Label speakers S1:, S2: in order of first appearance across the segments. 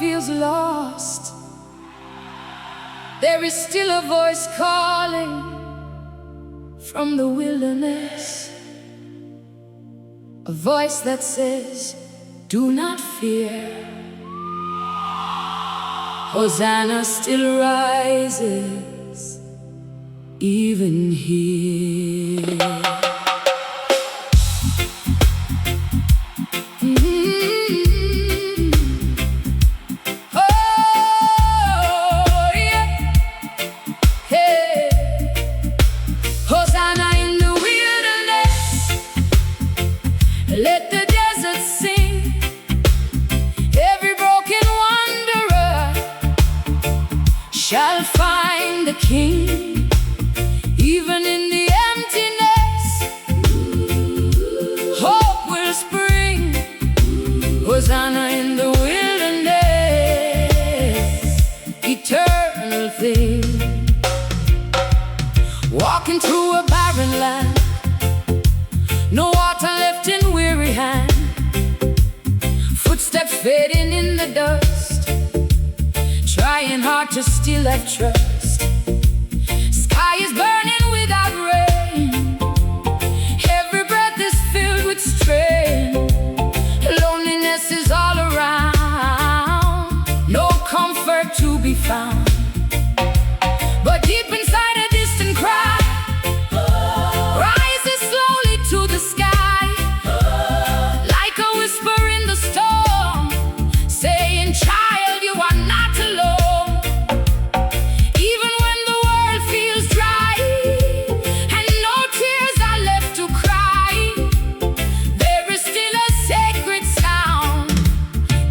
S1: feels lost, there is still a voice calling from the wilderness, a voice that says, do not fear. Hosanna still rises, even here.
S2: Let the desert sing, every broken wanderer shall find the King. Even in the emptiness, hope will spring. Hosanna in the wilderness, eternal thing. Walking through a barren land, no water left in weary hand, footsteps fading in the dust, trying hard to still have trust. Sky is burning without rain, every breath is filled with strain. Loneliness is all around, no comfort to be found. But deep inside a distant cry rises slowly to the sky, like a whisper in the storm, saying, child, you are not alone. Even when the world feels dry and no tears are left to cry, there is still a sacred sound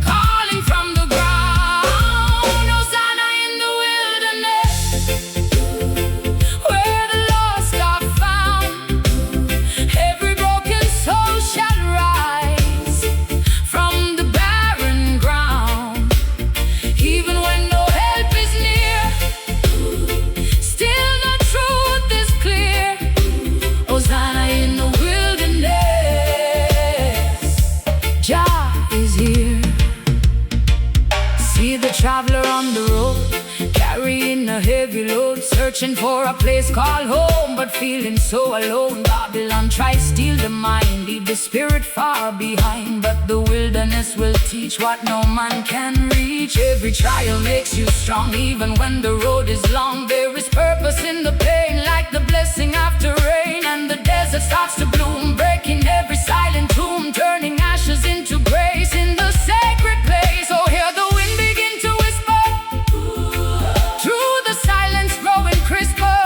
S2: calling from the ground. Hosanna in the wilderness, where the lost are found. Every broken soul shall rise from the barren ground. Even when no help is near, still the truth is clear. Hosanna in the wilderness, Jah is here. See the traveler on the road, carrying a heavy load, searching for a place called home, but feeling so alone. Babylon tries steal the mind, leave the spirit far behind. But the wilderness will teach what no man can reach. Every trial makes you strong, even when the road is long. There is purpose in the pain, like the blessing after rain. And the desert starts to bloom, breaking every silent tomb, turning ashes into grace in the sacred place. Oh, hear the wind begin to whisper, through the silence growing crisper.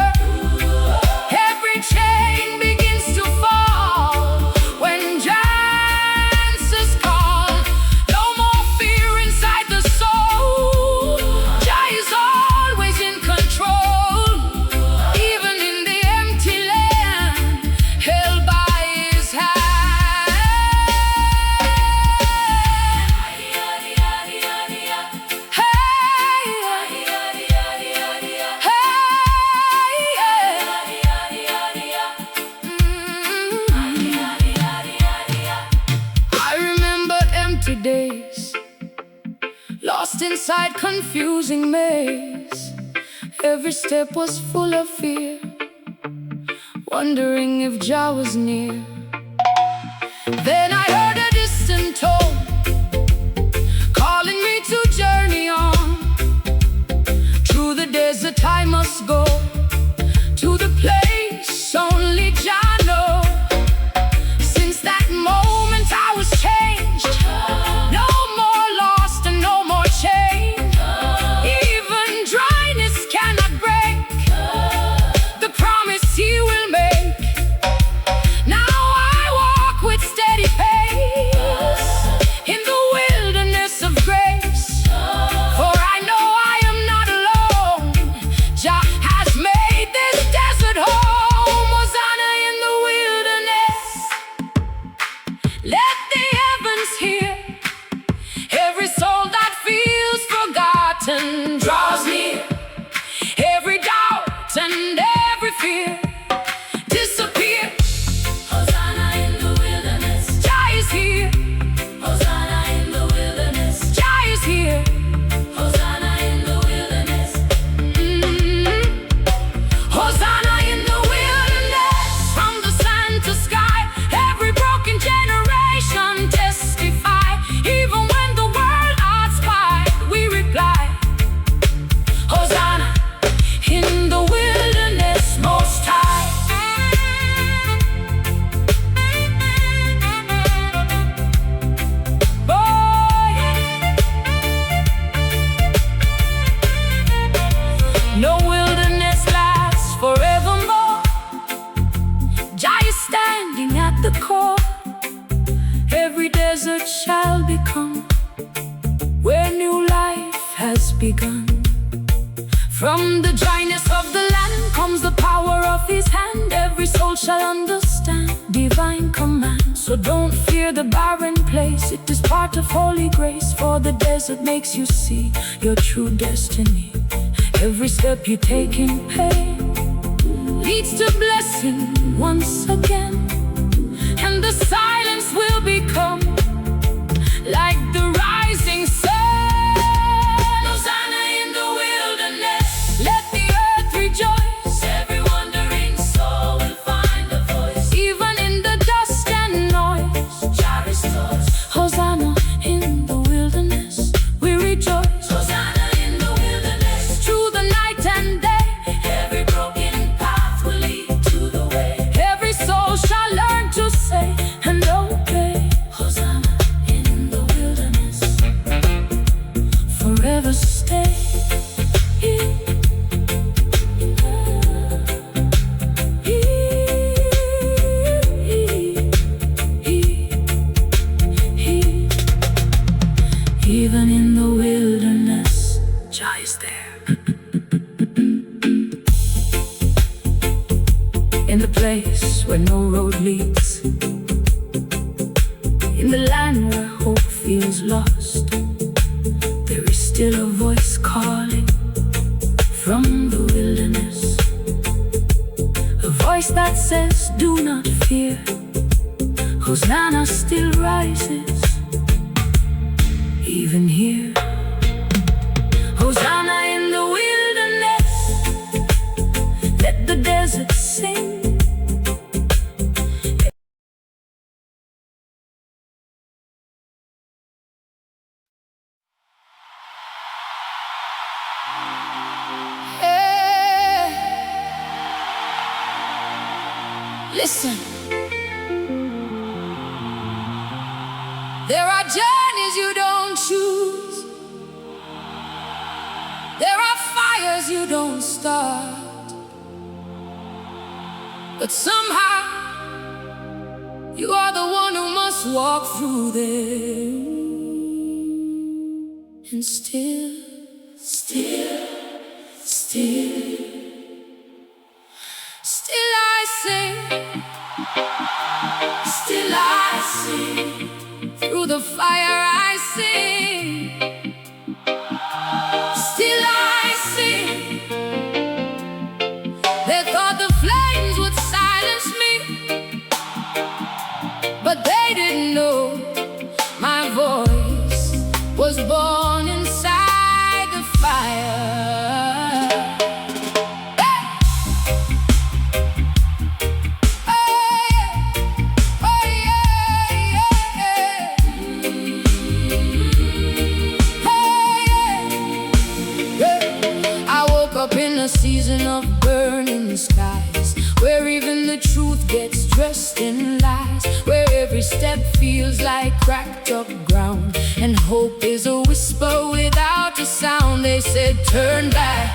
S2: Every chain begins to fall when answers call. No more fear inside the soul, Jah is always in control. Even in the empty land, held by his hand. I remember empty days, lost inside confusing maze. Every step was full of fear, wondering if Jah was near. Then I heard a distant tone, calling me to journey on. Through the desert I must go, to the place only Jah knows. Since that moment I was changed, no more lost and no more chained. Even dryness cannot break the promise he will make. Now I walk with steady pace in the wilderness of grace. For I know I am not alone, Jah has begun. From the dryness of the land comes the power of his hand. Every soul shall understand divine command. So don't fear the barren place, it is part of holy grace. For the desert makes you see your true destiny. Every step you take in pain leads to blessing once again. And the silence will become like the rising sun. Hosanna in the wilderness, let the earth rejoice. Every wandering soul will find a voice. Even in the dust and noise, Jah restores. Hosanna in the wilderness, we rejoice. Hosanna in the wilderness, through the night and day. Every broken path will lead to the way. Every soul shall learn to say and obey. Hosanna in the wilderness, forever stay. Even in the wilderness, Jah is there. In the place where no road leads, in the land where hope feels lost, there is still a voice calling from the wilderness. A voice that says, do not fear. Hosanna still rises, even here. Hosanna in the wilderness, let the desert sing.
S1: Listen, there are journeys you don't choose. There are fires you don't start. But somehow, you are the one who must walk through them. And still, I sing. Still I sing. Through the fire I sing. Still I sing. They thought the flames would silence me, but they didn't know my voice was born inside the fire. A season of burning skies, where even the truth gets dressed in lies, where every step feels like cracked up ground, and hope is a whisper without a sound. They said, turn back,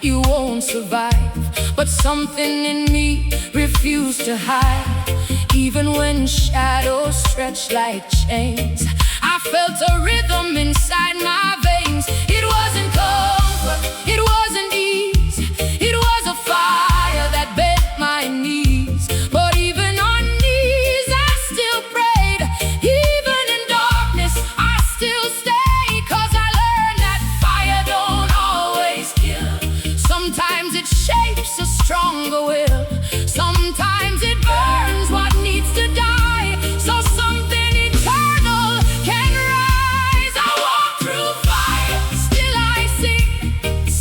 S1: you won't survive, but something in me refused to hide. Even when shadows stretched like chains, I felt a rhythm inside my veins. It wasn't comfort, it wasn't ease, it was a fire that bent my knees. But even on knees I still prayed. Even in darkness I still stayed, 'cause I learned that fire don't always kill. Sometimes it shapes a stronger will, sometimes it burns what needs to die, so something eternal can rise. I walk through fire, still I sing,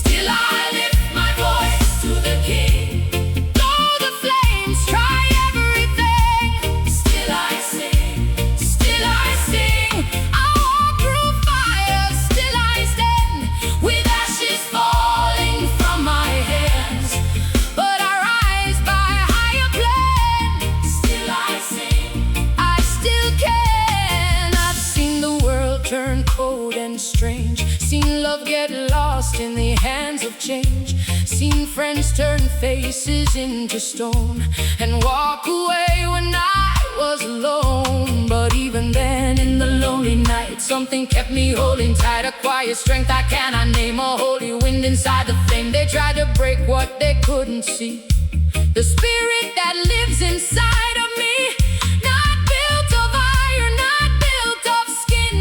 S1: still I lift my voice to the King. Though the flames try everything, still I sing, still I sing. I walk through fire, still I stand, with ashes falling from my hands, but I rise by a higher plan. Still I sing, I still can. I've seen the world turn cold and strange, seen love get lost in the hands of change, seen friends turn faces into stone and walk away when I was alone, but even then in the lonely night, something kept me holding tight. A quiet strength I cannot name, a holy wind inside the flame. They tried to break what they couldn't see, the spirit that lives inside of me. Not built of iron, not built of skin,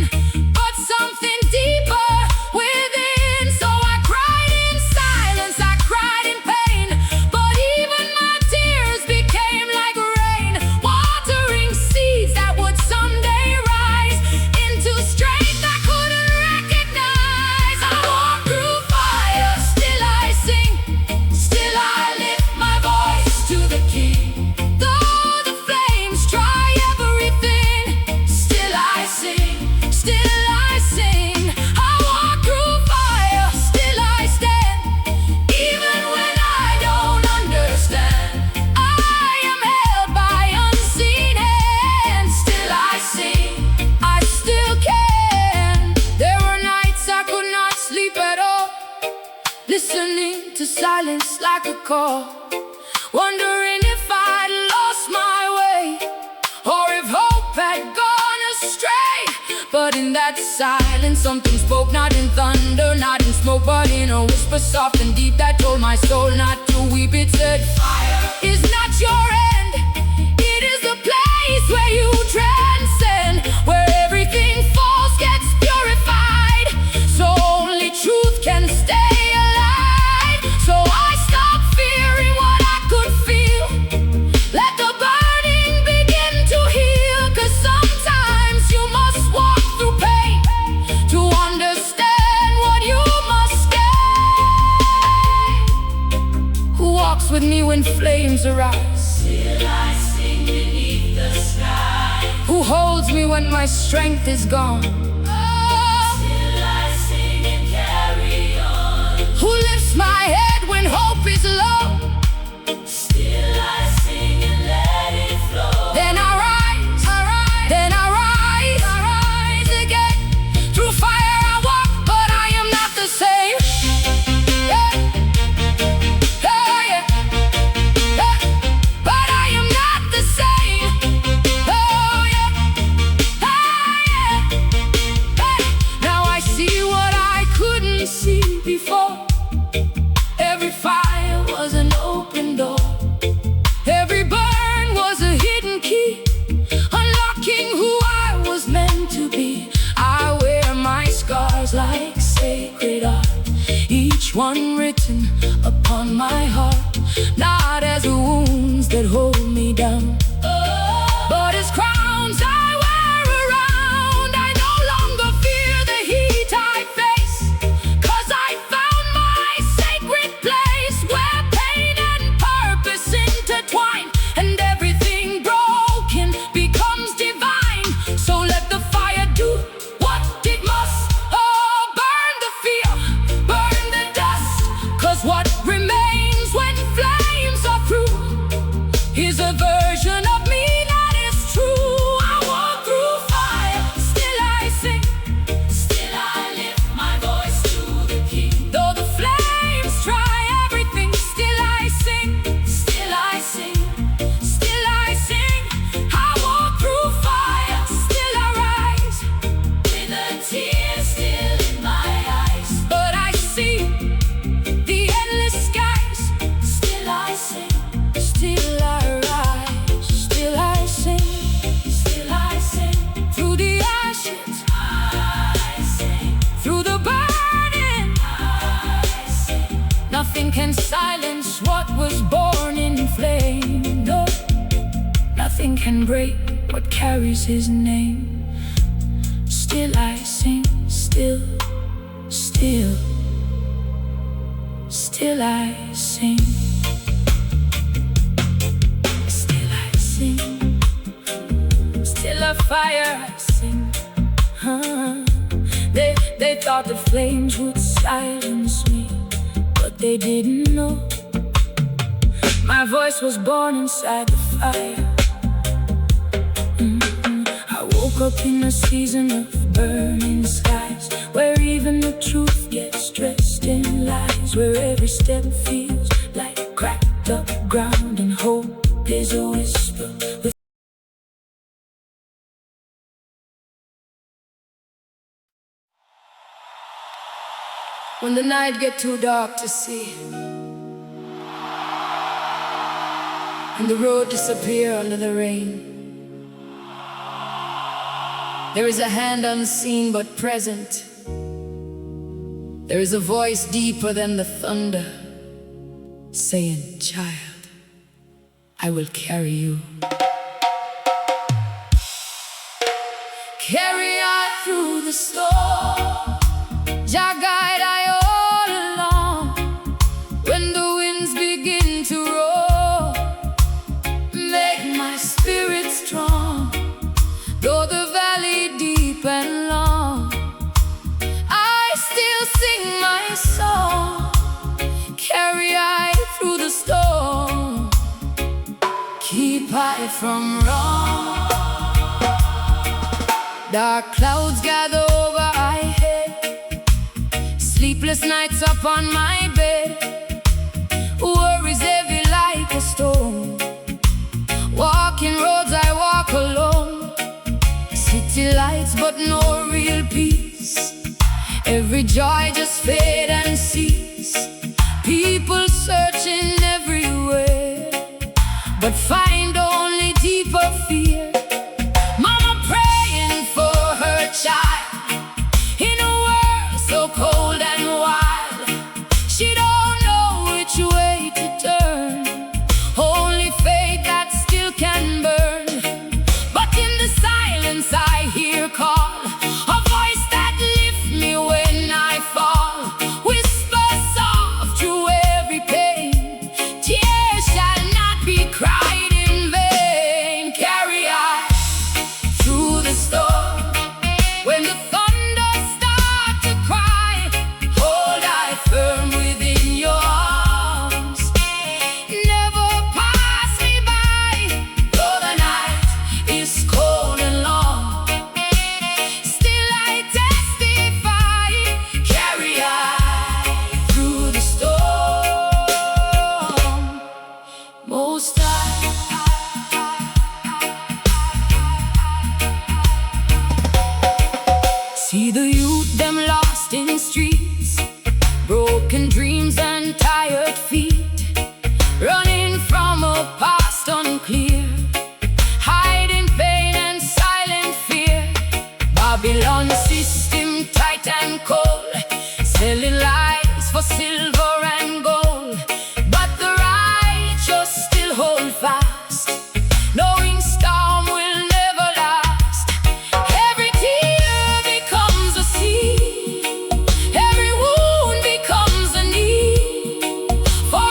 S1: but something deeper within. So I cried in silence, I cried in pain, but even my tears became like rain, watering seeds that would someday rise into strength I couldn't recognize. I walk through fire, still I sing, still I lift my voice to the King. Though the flames try everything, still I sing, still I sing. I walk through fire, still I stand, even when I don't understand. I am held by unseen hands, still I sing, I still can. There were nights I could not sleep at all, listening to silence like a call, wondering if I'd lost my way, or if hope had gone astray. But in that silence something spoke, not in thunder, not in smoke, but in a whisper soft and deep that told my soul not to weep. It said, fire is not your end, it is the place where you transcend, where everything false gets purified, so only truth can stay alive. So I stopped fearing what I could feel, let the burning begin to heal. 'Cause sometimes you must walk through pain to understand what you must gain. Who walks with me when flames arise? Still I sing beneath the sky. Who holds me when my strength is gone? Still I sing and carry on. Who lifts my head when hope is low? Still I sing and let it flow. Then I rise, then I rise again. Through fire I walk, but I am not the same. Yeah. Oh, yeah. Yeah. But I am not the same. Oh, yeah. Oh, yeah. Hey. Now I see what I couldn't see before. Every fire was an open door, every burn was a hidden key, unlocking who I was meant to be. I wear my scars like sacred art, each one written upon my heart, not as wounds that hold me down, but as crowns I wear around. I no longer fear the heat I face, 'cause I found my sacred place, where pain and purpose intertwine, and everything broken becomes divine. So let the fire do what it must. Oh, burn the fear, burn the dust, 'cause what remains when flames are through is a version of me that is true. I walk through fire, still I sing, still I lift my voice to the King. Though the flames try everything, still I sing, still I sing, still I sing. I walk through fire, still I rise, with a tear still in my eyes. But I see the endless skies, still I sing, still I rise, still I sing, still I sing. Through the ashes I sing, through the burning I sing. Nothing can silence what was born in flame. No, nothing can break what carries his name. Still I sing, still, still, still I sing, still I sing, still a fire I sing. They thought the flames would silence me, but they didn't know my voice was born inside the fire. I woke up in a season of burning skies, where even the truth gets dressed in lies, where every step feels like cracked up ground, and hope is a whisper When the night get too dark to see, and the road disappear under the rain, there is a hand unseen but present. There is a voice deeper than the thunder, saying, "Child, I will carry you. Carry on through the storm. Jah guide I all along. When the winds begin to roar, make my spirit strong. Though the valley deep and long, I still sing my song. Carry I through the storm. Keep I from wrong. Dark clouds gather over my head, sleepless nights upon my bed, worries heavy like a stone. Walking roads I walk alone, city lights but no real peace. Every joy just fade and cease. People searching everywhere, but find only deeper fear. Mama praying for her child in a world so cold and wild. She don't know which way to turn, only faith that still can burn. But in the silence I hear call, a voice that lifts me when I fall. Whisper soft through every pain, tears shall not be cried in vain. Carry I through the storm. When the thunder start to cry, hold I firm within your arms. Never pass me by, though the night is cold and long. Still I testify, carry I through the storm. Most High, see the youth them lost in streets, broken dreams and tired feet, running from a past unclear, hiding pain and silent fear. Babylon system tight and cold, selling lies for silver and gold. But the righteous still hold fast, knowing storm will never last. Every tear becomes a seed, every wound becomes a need. For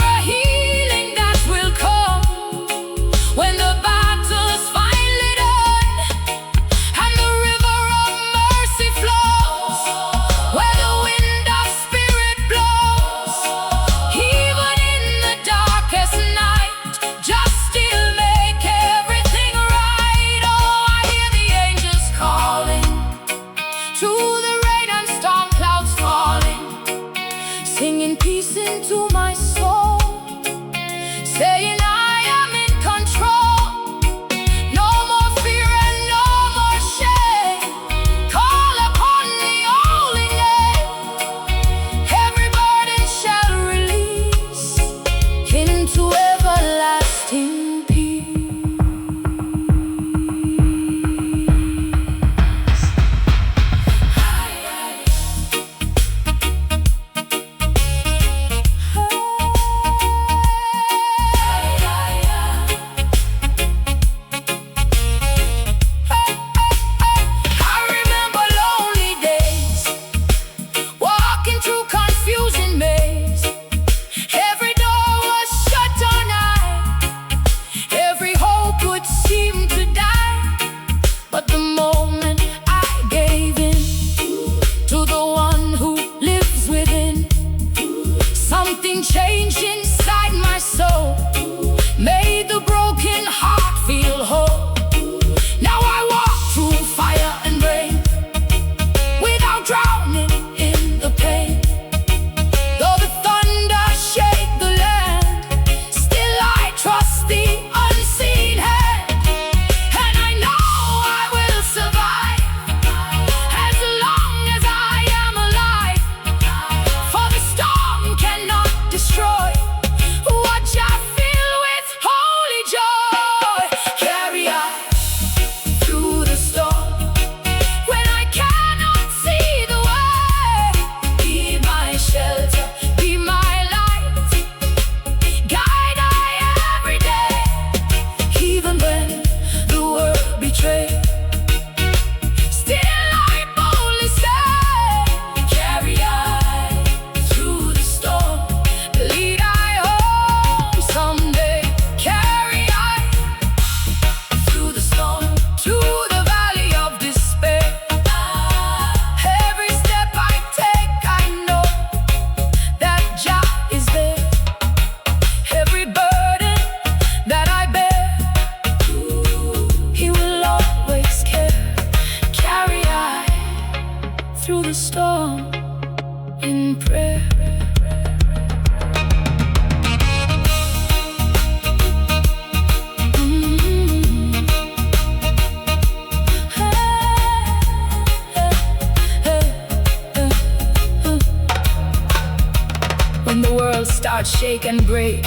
S2: start shake and break,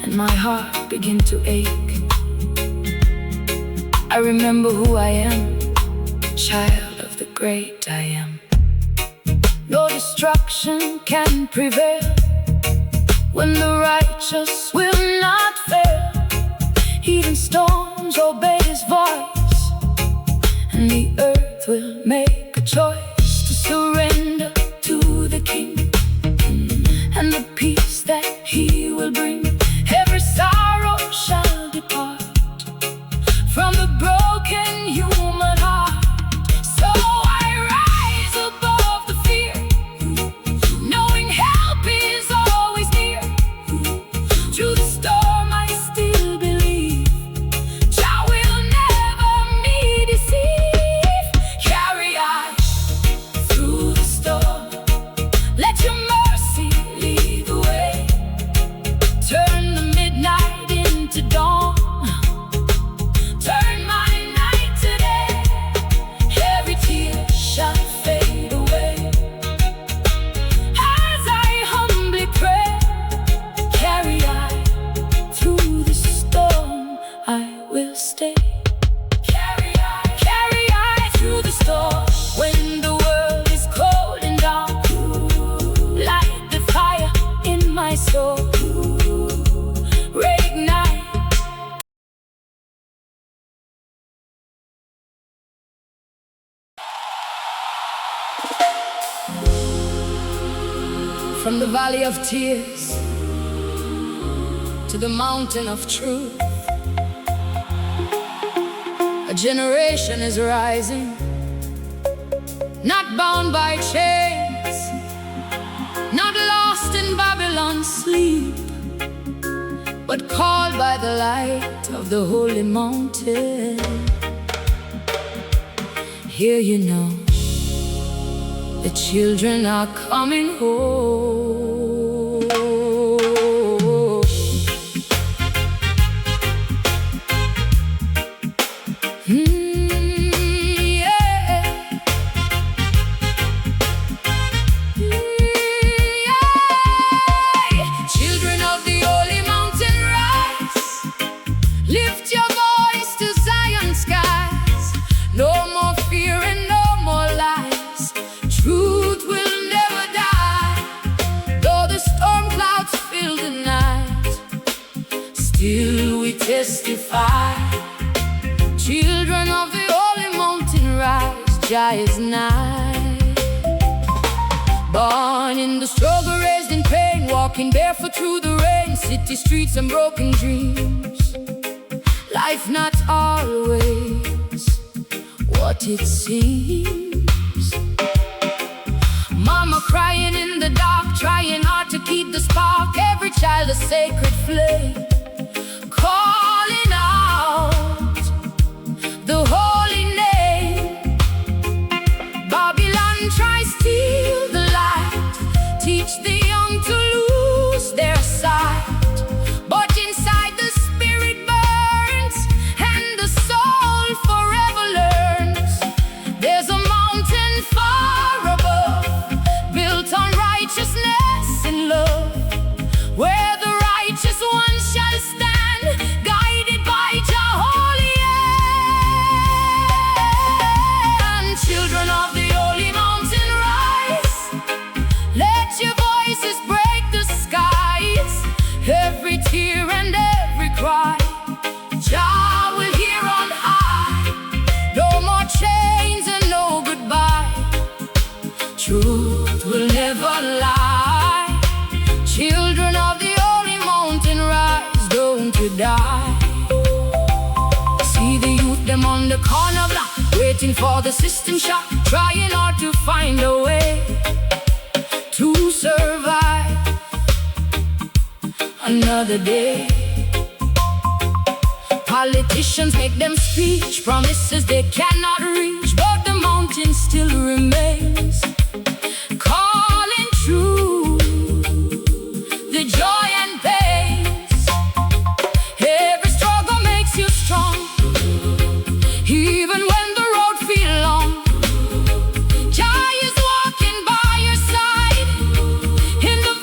S2: and my heart begin to ache. I remember who I am, child of the great I am. No destruction can prevail when the righteous will not fail. Even storms obey his voice, and the earth will make a choice to surrender to the King and the peace that he will bring. Every sorrow shall depart from the broken human heart. So I rise above the fear, knowing help is always near. Through the storm I still believe Jah will never me deceive. Carry on through the storm, let your mercy lead the way. Turn the midnight into dawn, turn my night to day. Every tear shall fade away as I humbly pray. Carry I through the storm, I will stay. Carry I through the storm. When the world is cold and dark, light the fire in my soul. Reignite. From the valley of tears to the mountain of truth, a generation is rising, not bound by chains, not lost in Babylon's sleep, but called by the light of the holy mountain. Here you know the children are coming home. Children of the holy mountain, rise. Lift your voice to Zion skies. No more fear and no more lies. Truth will never die. Though the storm clouds fill the night, still we testify. Children of the holy mountain, rise. Jah is nigh. Born in the struggle, raised in pain, walking barefoot through the rain, city streets and broken dreams. Life not always what it seems. Mama crying in the dark, trying hard to keep the spark. Every child a sacred flame, calling out the holy name. Babylon tries steal the light, teach the young to lose their sight. But inside the spirit burns, and the soul forever learns. There's a mountain far above, built on righteousness and love, where the righteous one shall stand, guided by Jah holy hand. Children of the holy mountain, rise. Let your voices break the skies. Every tear and every cry, Jah will hear on high. No more chains and no goodbye. Truth will never lie. Children of the holy mountain, rise. Don't you die. See the youth, them on the corner block, waiting for the system shock, trying hard to find a way to survive another day. Politicians make them speech, promises they cannot reach, but the mountain still remains, calling true the joy and pains. Every struggle makes you strong, even when the road feels long. Jah is walking by your side in the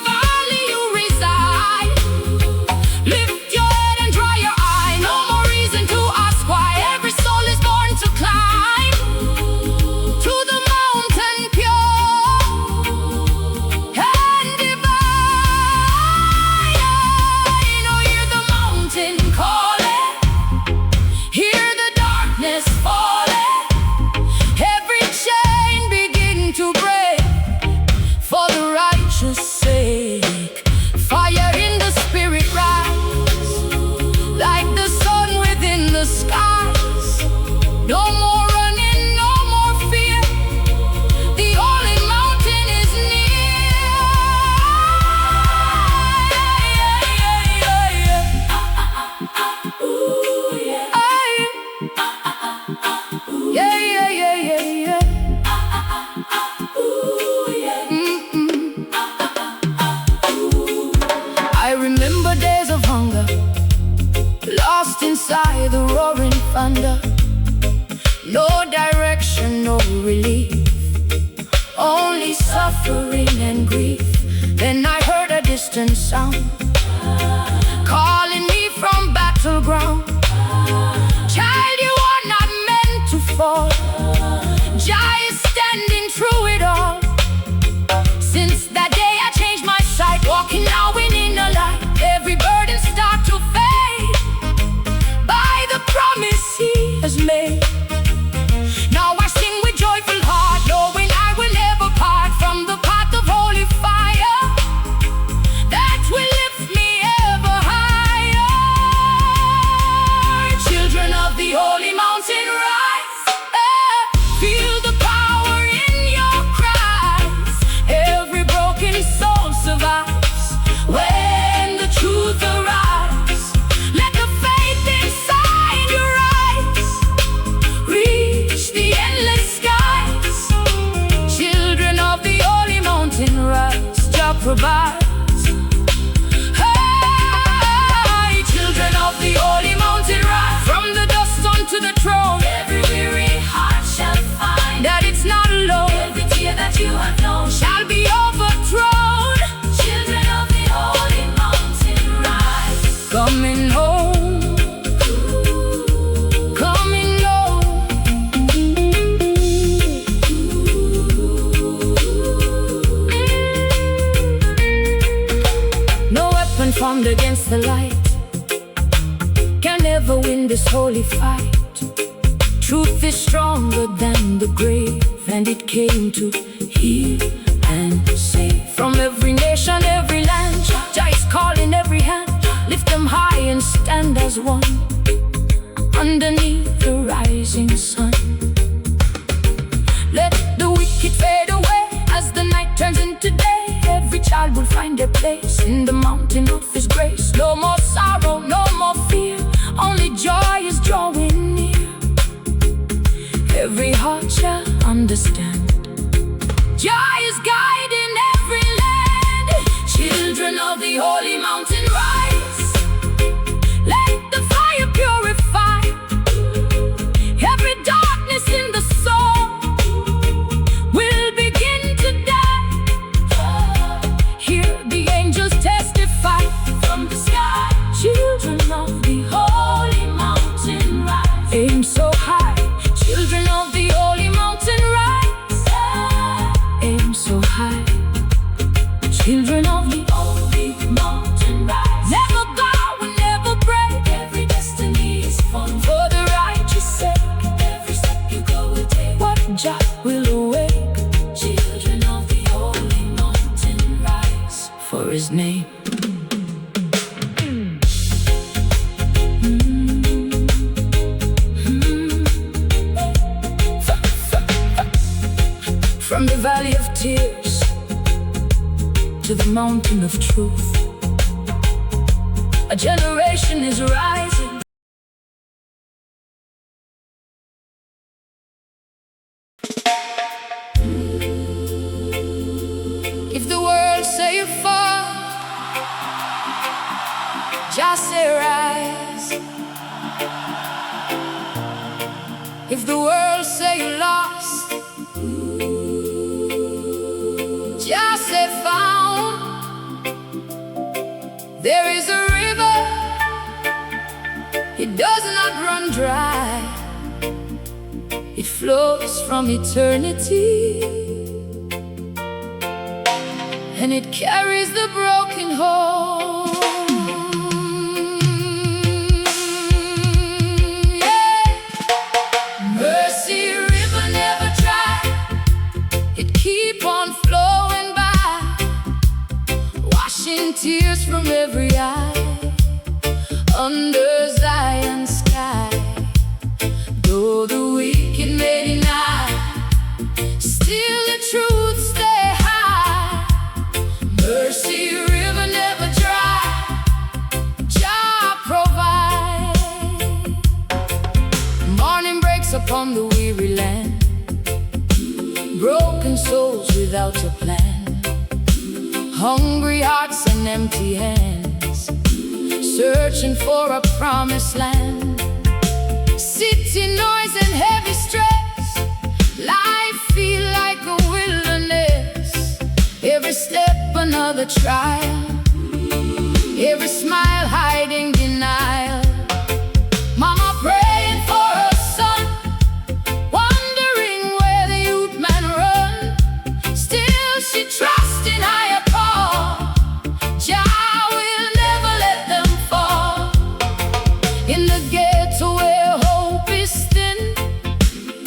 S2: only suffering and grief. Then I heard a distant sound calling me from battleground. Child, you are not meant to fall. Jah is standing through it all. Since that day I changed my sight, walking now in inner light. Every burden start to fade by the promise He has made. Now I sing with joyful heart, knowing I will never part from the path of holy fire that will lift me ever higher. Children of the holy mountain, rise. Feel the power in your cries. Every broken soul survives when the truth arrives. Let the faith inside your eyes reach the endless skies. Children of the holy mountain, rise. Jah provides. Hey, children of the holy mountain, rise. From the dust onto the throne, every weary heart shall find that it's not alone. Every tear that you have known shall be overthrown. Children of the holy mountain, rise. Coming home, coming home. No weapon formed against the light can ever win this holy fight. Truth is stronger than the grave, and it came to heal and save. From every nation, every land, Jah is calling every hand. Lift them high and stand as one underneath the rising sun. Let the wicked fade away as the night turns into day. Every child will find their place in the mountain of His grace. No more sorrow, no more fear, only joy is drawing near. Every heart shall understand Jah is guiding every land. Children of the holy mountain, rise. Let the fire purify every darkness in the soul. Will begin to die. Hear the angels testify from the sky. Children of the holy mountain, rise. Aim so high. Children of the holy mountain, rise. Aim so high. Children of the holy mountain, rise. Never bow and never break. Every destiny is formed for the righteous sake. Every step you go will take what Jah will awake. Children of the holy mountain, rise for His name. From the valley of tears to the mountain of truth, a generation is rising. If the world say you fall, just say rise. If the world say you lost, just say found. There is a river, it does not run dry. It flows from eternity, and it carries the broken home. Yeah. Mercy river never dry, it keep on flowing by, washing tears from every eye, under Zion's sky. Though the wicked may deny, still the truth stay high. Mercy river never dry, Jah provide. Morning breaks upon the weary land, broken souls without a plan, hungry hearts and empty hands, searching for a promised land. City noise and heavy stress, life feel like a wilderness. Every step another trial, every smile hiding denial. Mama praying for her son, wondering where the youth man run. Still she trusts in higher call. Jah will never let them fall. In the ghetto where hope is thin,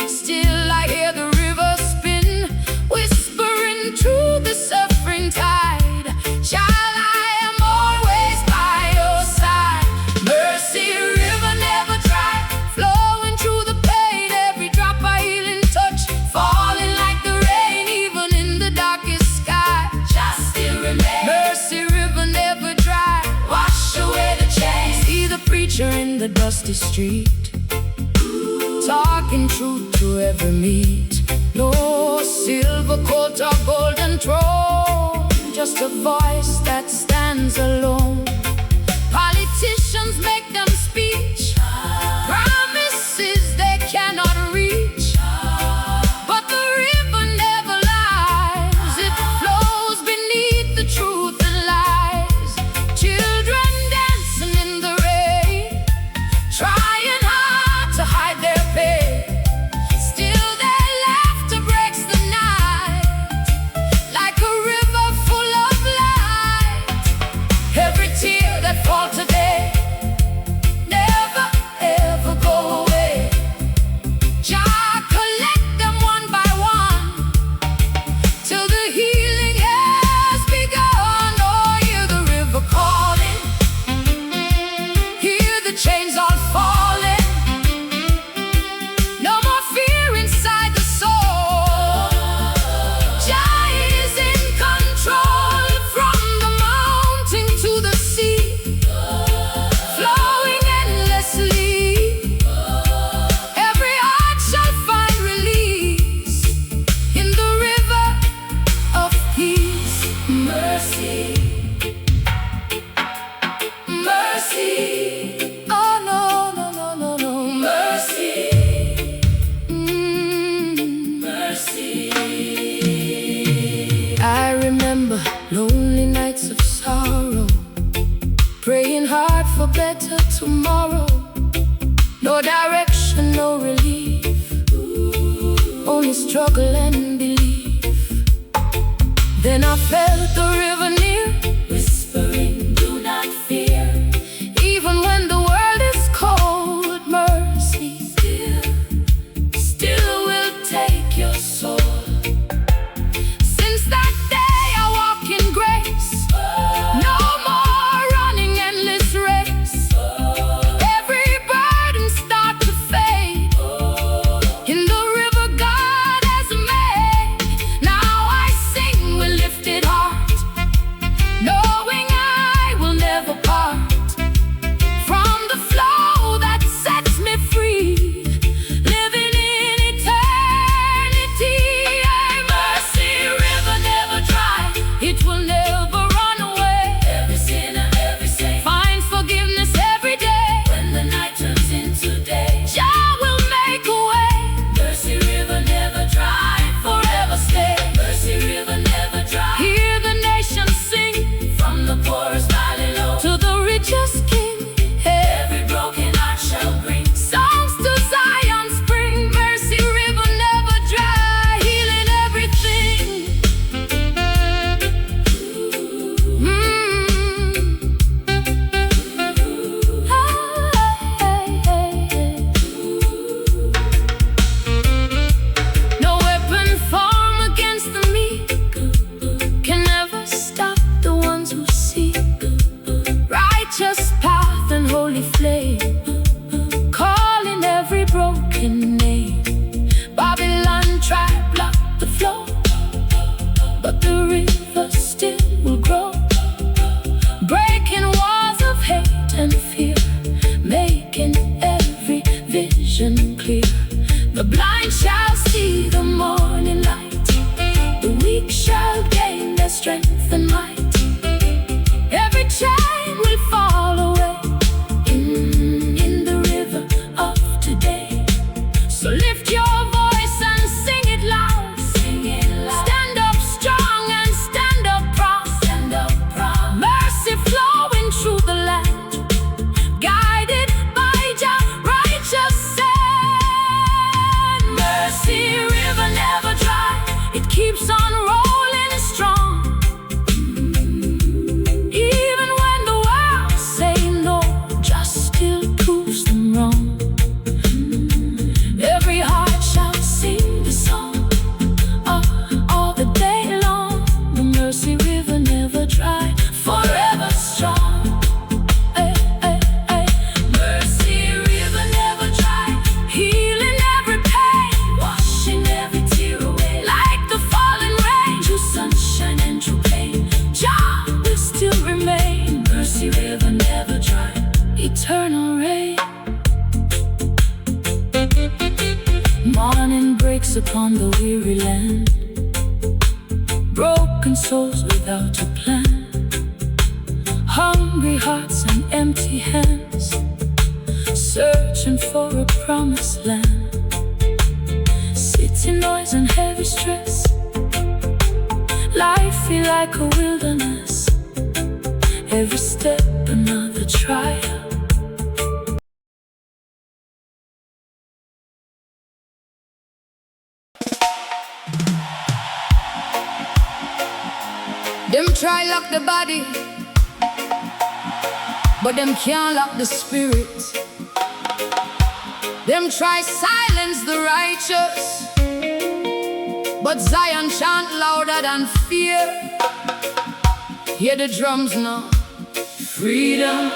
S2: still I hear the river spin, whispering through the suffering tide. Child, I am always by your side. Mercy river never dry, flowing through the pain, every drop a healing touch, falling like the rain even in the darkest sky. Just still remain. Mercy river never dry, wash away the chains. See the preacher in the dusty street, talking truth to every meat. No silver coat or golden throne, just a voice that stands alone. Politicians make them speech, promises they cannot reach. But the river never lies, it flows beneath the truth and lies. Children dancing in the rain, trying hard to hide their pain. Still their laughter breaks the night, like a river full of light. Every tear that falls today, never ever go away. Jah collect them one by one, till the healing has begun. Oh, hear the river calling, hear the chains all falling. No more fear inside the soul. Jah is in control, from the mountain to the sea, flowing endlessly. Every heart shall find release in the river of peace. Mercy, mercy. Oh no, no, no, no, no. Mercy, mercy. I remember lonely nights of sorrow, praying hard for better tomorrow. No direction, no relief, only struggle and belief. Then I felt the river near, whispering, do not fear. Even when the world is cold, mercy still will take your soul. Since that day I walk in grace, no more running endless race. Every burden start to fade, in the river God has made. Now I sing with lifted heart, knowing I will never part from the flow that sets me free, living in eternity. Mercy river never dry, it will never run away. Every sinner, every saint, find forgiveness every day. When the night turns into day, Jah will make a way. Mercy river never dry, forever stay. Mercy river never dry. Hear the nations sing, from the poorest valley low to the richest king. Every broken heart shall bring songs to Zion spring. Mercy river never dry, healing everything. No weapon formed against the meek can never stop the ones who seek righteous path and holy flame, calling every broken name. Babylon tried block the flow, but the river still will grow, breaking walls of hate and fear, making every vision clear. The blind shall see the morning light, the weak shall gain their strength and might. Every chain will fall away in the river of today. So lift your voice and sing it loud. Stand up strong and stand broken souls without a plan, hungry hearts and empty hands, searching for a promised land. City noise and heavy stress, life feel like a wilderness. Every step another trial.
S1: Them try lock the body, but them can't lock the spirit. Them try silence the righteous, but Zion chant louder than fear. Hear the drums now. Freedom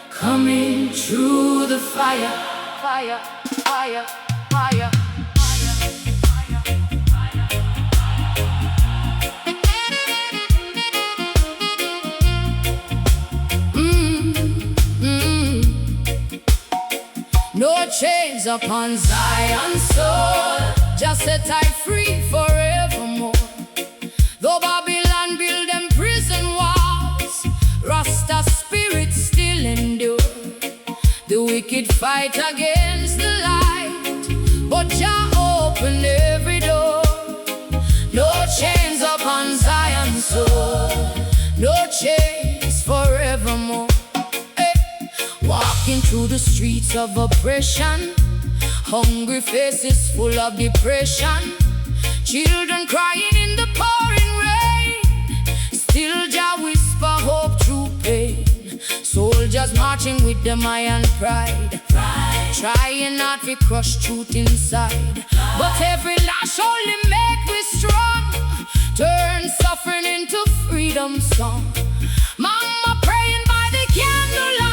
S1: coming through the fire. Fire, fire, fire. No chains upon Zion's soul, just set I free forevermore. Though Babylon build them prison walls, Rasta spirit still endure. The wicked fight against the light, but Jah open every door. No chains upon Zion's soul, no chains forevermore. Walking through the streets of oppression, hungry faces full of depression, children crying in the pouring rain. Still Jah whisper hope through pain. Soldiers marching with them iron pride, trying not to crush truth inside. But every lash only make we strong, turn suffering into freedom song. Mama praying by the candlelight,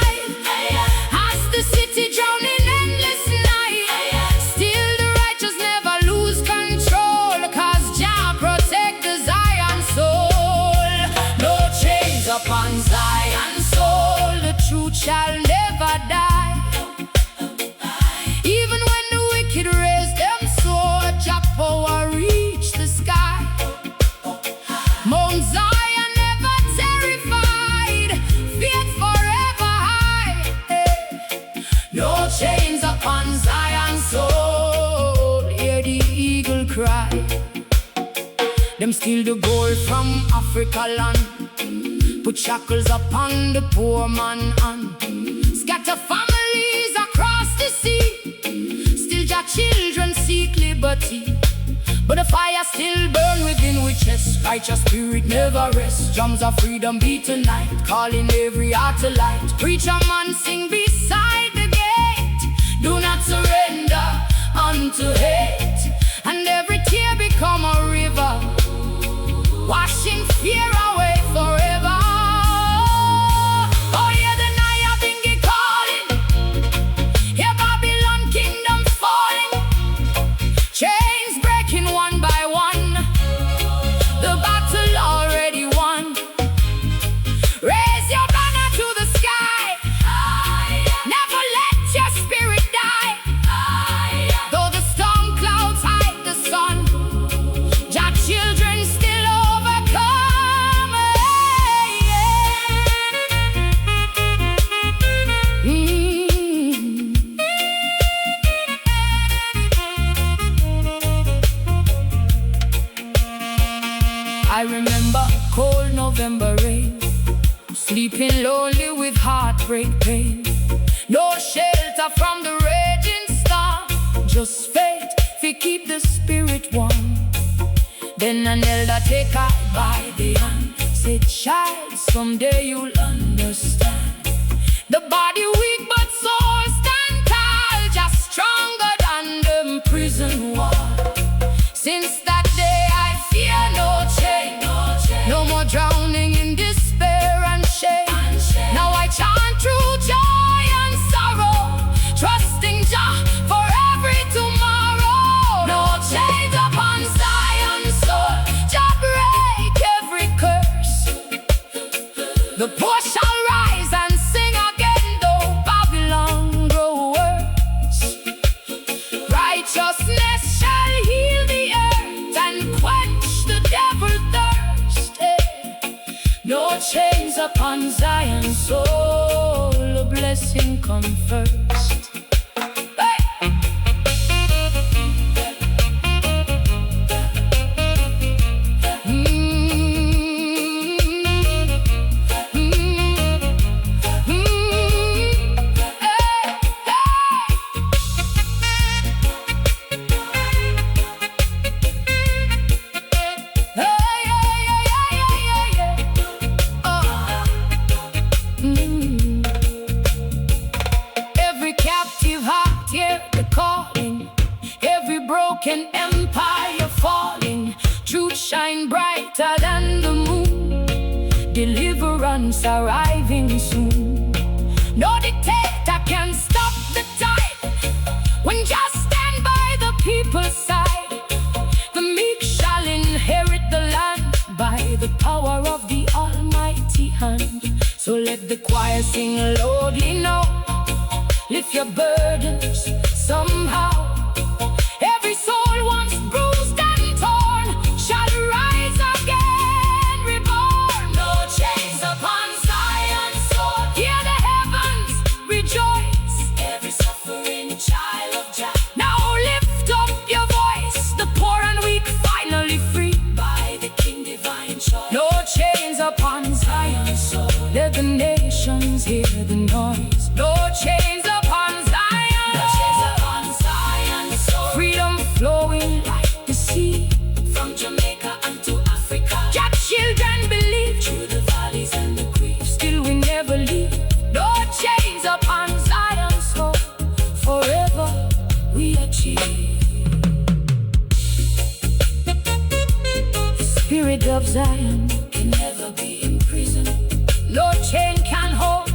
S1: the city drowning endless night. Still the righteous never lose control, cause Jah protect the Zion soul. No chains upon Zion soul, the truth shall never die. Even when the wicked raise them sword, Jah power reach the sky. Mount Zion never terrified, faith forever high. No chains upon Zion's soul, hear the eagle cry. Them steal the gold from Africa land, put shackles upon the poor man and scatter families across the sea. Still Jah children seek liberty, but the fire still burn within we chest. Righteous spirit never rest. Drums of freedom beat tonight, calling every heart to light. Preacher man sing beside the gate, do not surrender unto hate. And every tear become a river, washing fear away forever. Oh yeah, the Naya Bingi calling, yeah, Babylon kingdom falling, chains breaking one by one, the battle already won. Raise your banner to the sky, never let your spirit die. Though the storm clouds hide the sun, Jah children still overcome. I remember cold November rain, sleeping lonely with heartbreak pain. No shelter from the raging storm, just faith to keep the spirit warm. Then an elder take her by the hand, said, child, someday you'll understand. The body weak but soul stand tall, just stronger than the prison wall. Since that day I fear no chain, no more drowning in despair and shame. Now I chant through joy and sorrow, trusting Jah for every tomorrow. No chains upon Zion's soul, Jah break every curse. The poor shall rise and sing again, though Babylon grow worse. Righteousness shall heal the earth and quench the devil's thirst.
S2: chains upon Zion's soul, a blessing come first. Broken empire falling, truth shine brighter than the moon, deliverance arriving soon. No dictator can stop the tide when just stand by the people's side. The meek shall inherit the land by the power of the almighty hand. So let the choir sing loudly now, lift your burdens somehow. Every soul once bruised and torn shall rise again, reborn. No chains upon Zion's soul, hear the heavens rejoice. Every suffering child of Jah, now lift up your voice. The poor and weak finally free by the King divine choice. No chains upon Zion's soul, let the nations hear the noise. No chains upon Zion, no chains upon Zion's soul. Freedom flowing like the sea, from Jamaica unto Africa. Jah children believe through the valleys and the grief, still we never leave. No chains upon Zion's soul, forever we achieve. The spirit of Zion can never be imprisoned. No chain can hold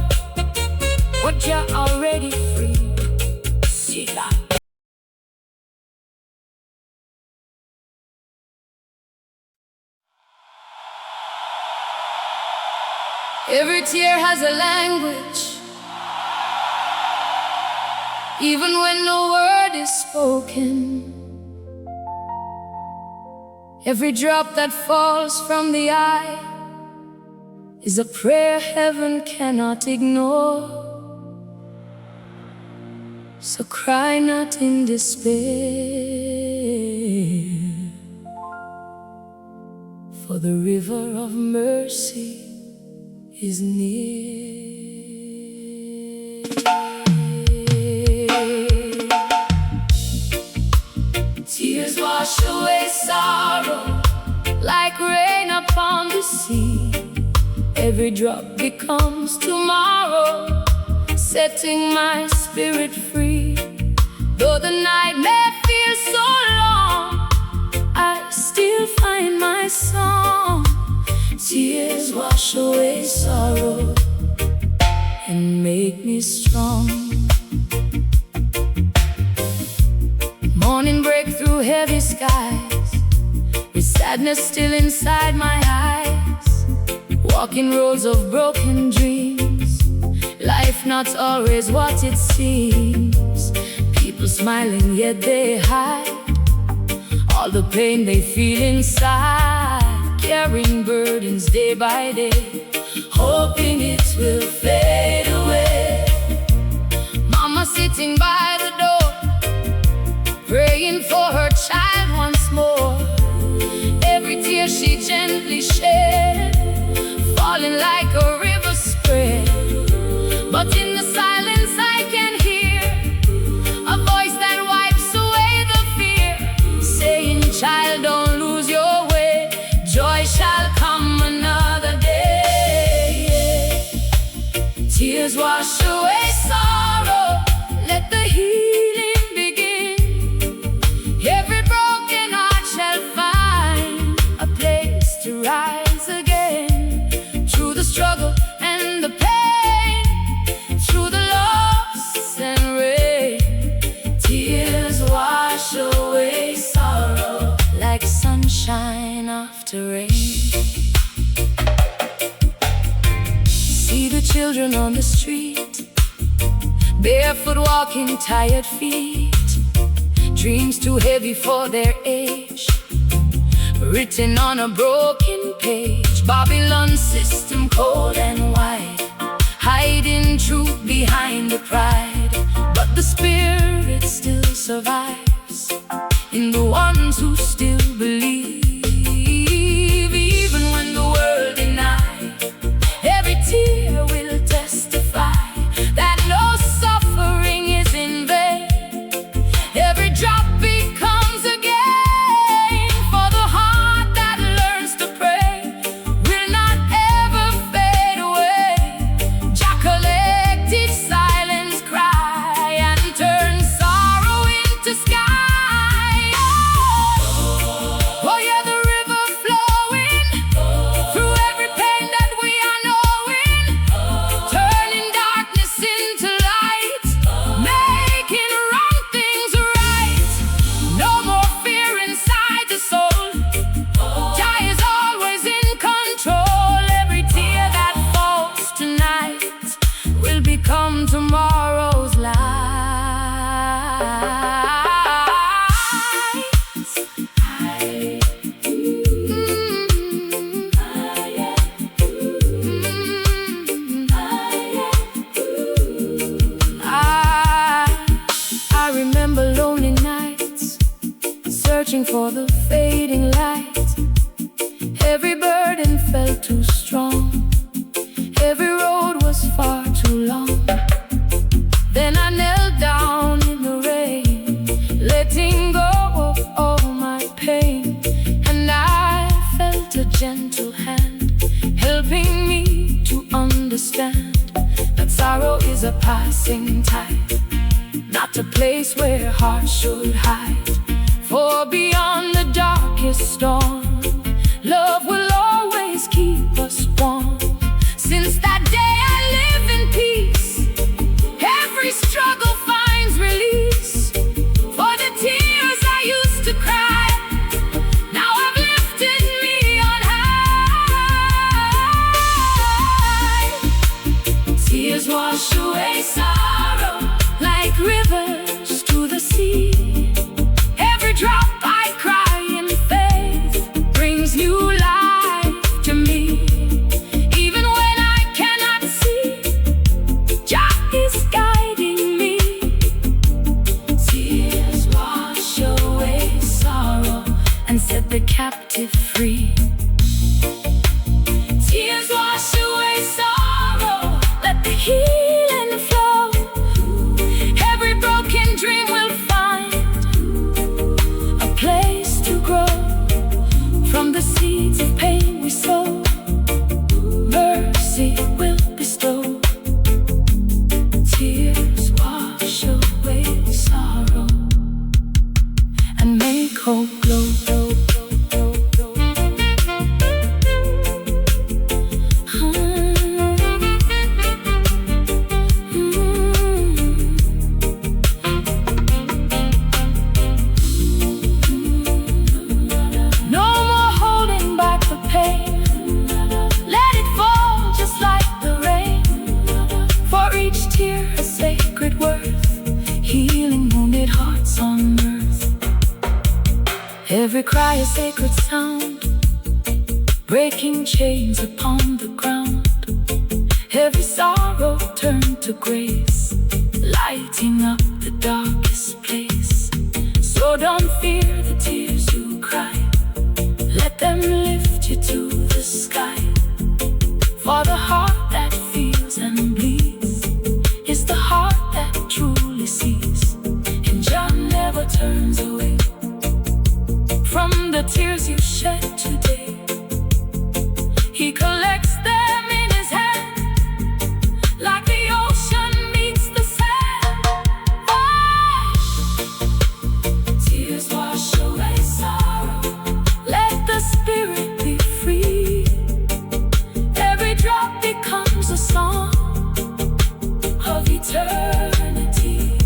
S2: what you're already free. See that.
S1: Every tear has a language, even when no word is spoken. Every drop that falls from the eye is a prayer heaven cannot ignore. So cry not in despair, for the river of mercy is near. Tears wash away sorrow like rain upon the sea. Every drop becomes tomorrow, setting my spirit free. Though the night may feel so long, I still find my song. Tears wash away sorrow and make me strong. Morning break through heavy skies, with sadness still inside my eyes. Walking roads of broken dreams, life not always what it seems. People smiling yet they hide all the pain they feel inside. Carrying burdens day by day, hoping it will fade away. Mama sitting by the door, praying for her child once more. Every tear she gently shed, falling like a river spread. But in the silence I can hear a voice that wipes away the fear, saying, child, don't lose your way, joy shall come another day. Tears wash away sorrow, let the healing begin. Every broken heart shall find a place to rise again. Through the struggle and the pain, through the loss and rain, tears wash away sorrow like sunshine after rain. See the children on the street, barefoot walking, tired feet, dreams too heavy for their age,
S2: written on a broken page. Babylon's system cold and wide, hiding truth behind the pride. But the spirit still survives in the ones who still believe. Even when the world denies, every tear will testify that no suffering is in vain. Every drop becomes a gain, for the heart that learns to pray will not ever fade away. Jah collect each silence cry and turn sorrow into sky. Oh yeah, the river flowing through every pain that we are knowing, turning darkness into light, making wrong things right. No more fear inside the soul. Jah is always in control. Every tear that falls tonight will become tomorrow's light. I remember lonely nights, searching for the fading light. Every burden felt too strong, every road was far too long. Then I knelt down in the rain, letting go of all my pain. And I felt a gentle hand helping me to understand that sorrow is a passing tide, not a place where hearts should hide. For beyond the darkest storm, love will always keep us warm. Since that day I live in peace, every struggle finds release. For the tears I used to cry, now have lifted me on high. Tears wash away sorrow like rivers to the sea. Every drop I cry in faith brings new life to me. Even when I cannot see, Jah is guiding me. Tears wash away sorrow and set the captive free. Tears wash away sorrow, let the healing flow. Every broken dream will find a place to grow. From the seeds of pain we sow, mercy will bestow. Tears wash away sorrow and make hope glow. No more holding back the pain, let it fall just like the rain. For each tear a sacred worth, healing wounded hearts on earth. Every cry a sacred sound, breaking chains upon the ground. Every sorrow turned to grace, lighting up the darkest place. So don't fear the tears you cry, let them lift you to the sky. For the heart that feels and bleeds is the heart that truly sees, and Jah never turns away from the tears you shed today. He collects them in his hand like the ocean meets the sand. Oh! Tears wash away sorrow, let the spirit be free. Every drop becomes a song of eternity.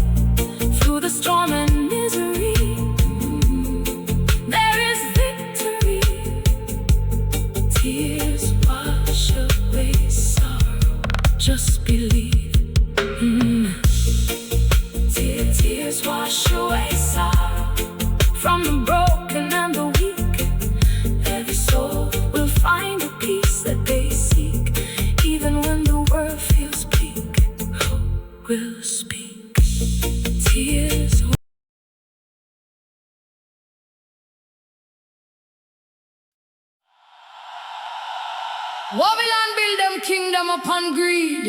S2: Through the storm and misery, there is victory. Tears wash away sorrow, just believe. Tears wash away sorrow from the broken and the weak. Babylon build them kingdom upon greed,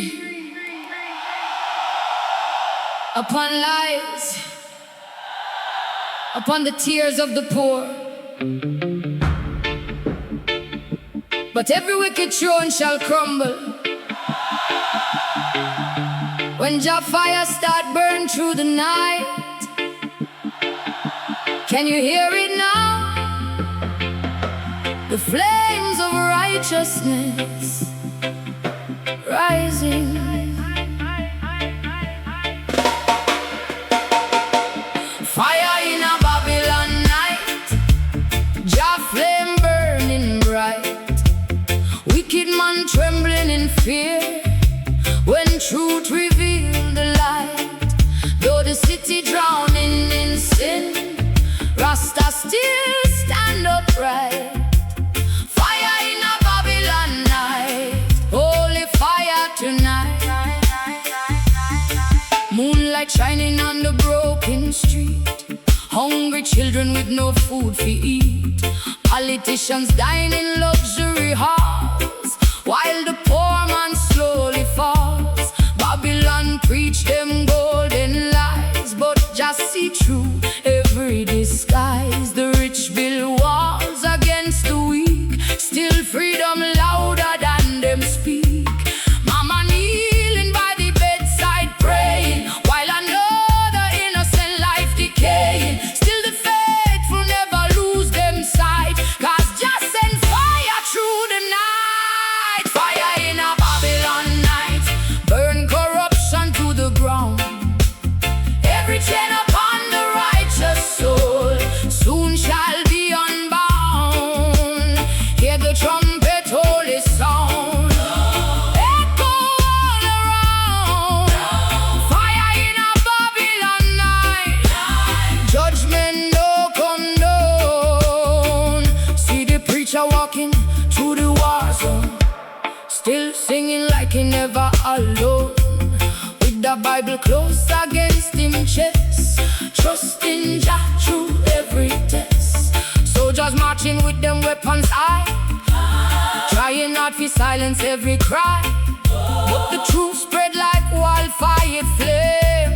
S2: upon lies, upon the tears of the poor. But every wicked throne shall crumble when Jah fire start burn through the night. Can you hear it now? The flames of righteousness rising. Fire in a Babylon night, Jah flame burning bright. Wicked man trembling in fear when truth revealed the light. Though the city drowning in sin, Rasta still stand upright. Fire in a Babylon night, holy fire tonight. Moonlight shining on the broken street, hungry children with no food to eat. Politicians dying in luxury halls, while the poor man slowly falls. Babylon preach them golden lies, but just see through every disguise. The rich build walls against the weak, still freedom louder than them speak. Mama kneeling by the bedside praying, while another innocent life decaying. Still the faithful never lose them sight, 'cause just send fire through the night. Fire in a Babylon night, burn corruption to the ground. Every chain upon the righteous soul soon shall be unbound. Hear the trumpet holy sound, echo all around. Fire in a Babylon night, judgment no come down. See the preacher walking through the war zone, still singing like he never alone, with the Bible close against him chest, trusting Jah through every test. Soldiers marching with them weapons high, trying not to silence every cry. But the truth spread like wildfire flame.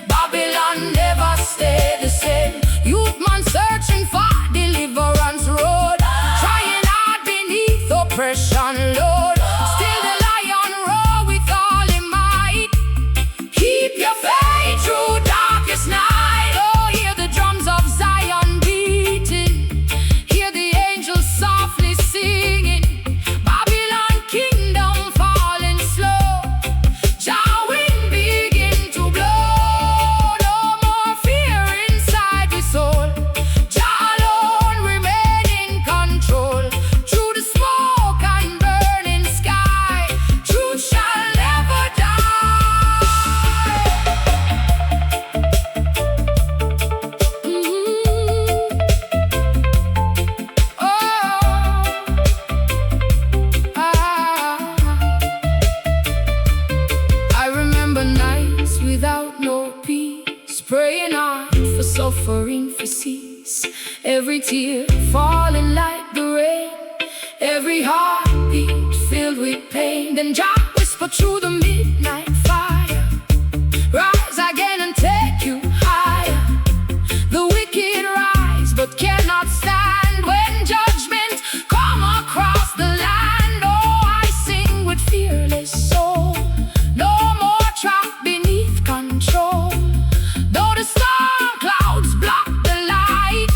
S2: Babylon never stay the same. Youth man searching for deliverance road, trying hard beneath oppression load. Still the lion roar with all his might. Keep your faith through darkest night. Oh, hear the drums of Zion beating, hear the angels softly singing. Babylon kingdom falling slow, Jah wind begin to blow. No more fear inside the soul, Jah alone remain in control. Through the smoke and burning sky, truth shall never die. I remember nights without no peace, praying hard for suffering to cease. Every tear falling like the rain, every heartbeat filled with pain. Then Jah whisper through the midnight fire, rise again and take you higher. The wicked rise but cannot stand when judgment come across the land. Oh, I sing with fearless soul, no more trapped beneath control. Though the storm clouds block the light,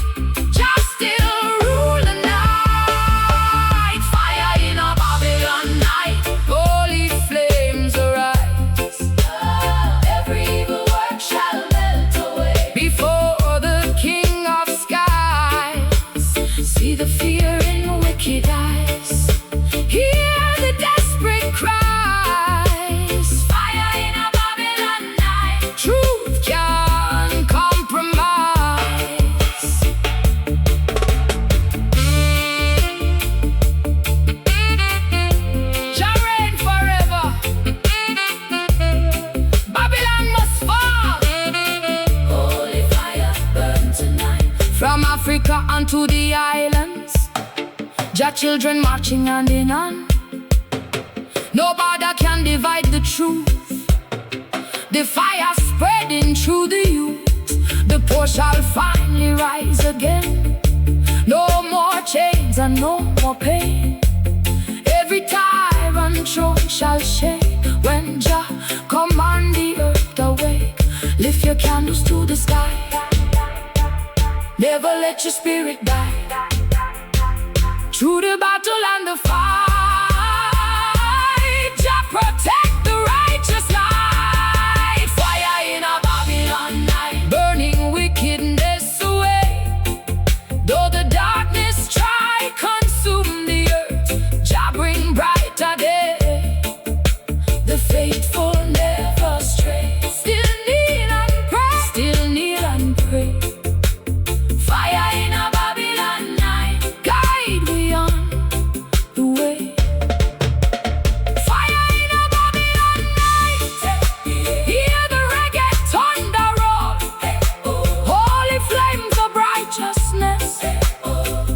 S2: Jah still rule the night. Fire in a Babylon night, holy flames arise. Every evil work shall melt away before the King of skies. See the fear in wicked eyes, hear the desperate cries. Fire in a Babylon night, truth can't compromise. Jah reign forever, Babylon must fall. Holy fire burn tonight. From Africa unto the islands, Jah children marching hand in hand. No border can divide the truth. The fire spreading through the youth. The poor shall finally rise again. No more chains and no more pain. Every tyrant throne shall shake when Jah command the earth awake. Lift your candles to the sky. Never let your spirit die. Through the battle and the fight, Jah protect the righteous light. Fire in a Babylon night, burning wickedness away. Though the darkness try consume the earth, Jah bring brighter day. The faithful never stray. Still kneel and pray. Still kneel and pray. Fire in a Babylon night, guide we on the way. Fire in a Babylon night, hear the reggae thunder roll. Holy flames of righteousness,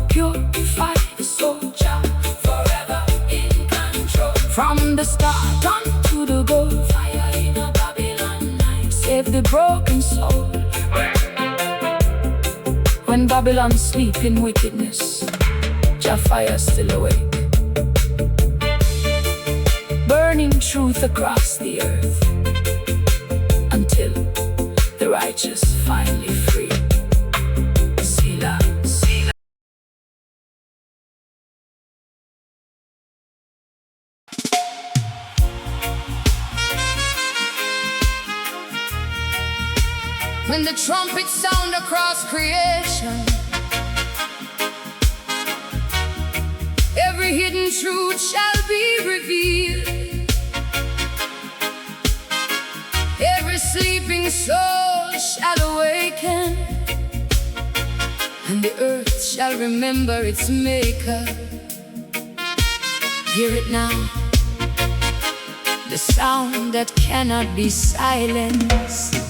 S2: purify the soldier, forever in control. From the start unto the goal, fire in a Babylon night, save the broken soul. When Babylon sleep in wickedness, Jah fire still awake, burning truth across the earth, until the righteous finally free. Selah, Selah.
S1: When the trumpets sound across creation, every hidden truth shall be revealed. Every sleeping soul shall awaken, and the earth shall remember its maker. Hear it now, the sound that cannot be silenced.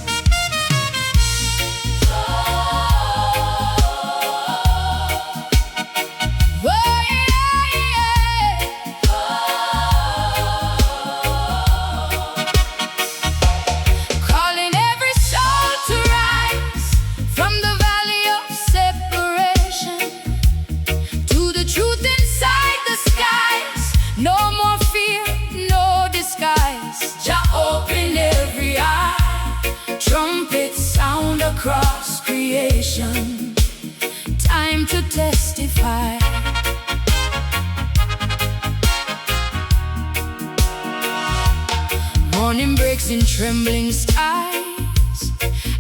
S2: Trumpets sound across creation, time to testify. Morning breaks in trembling skies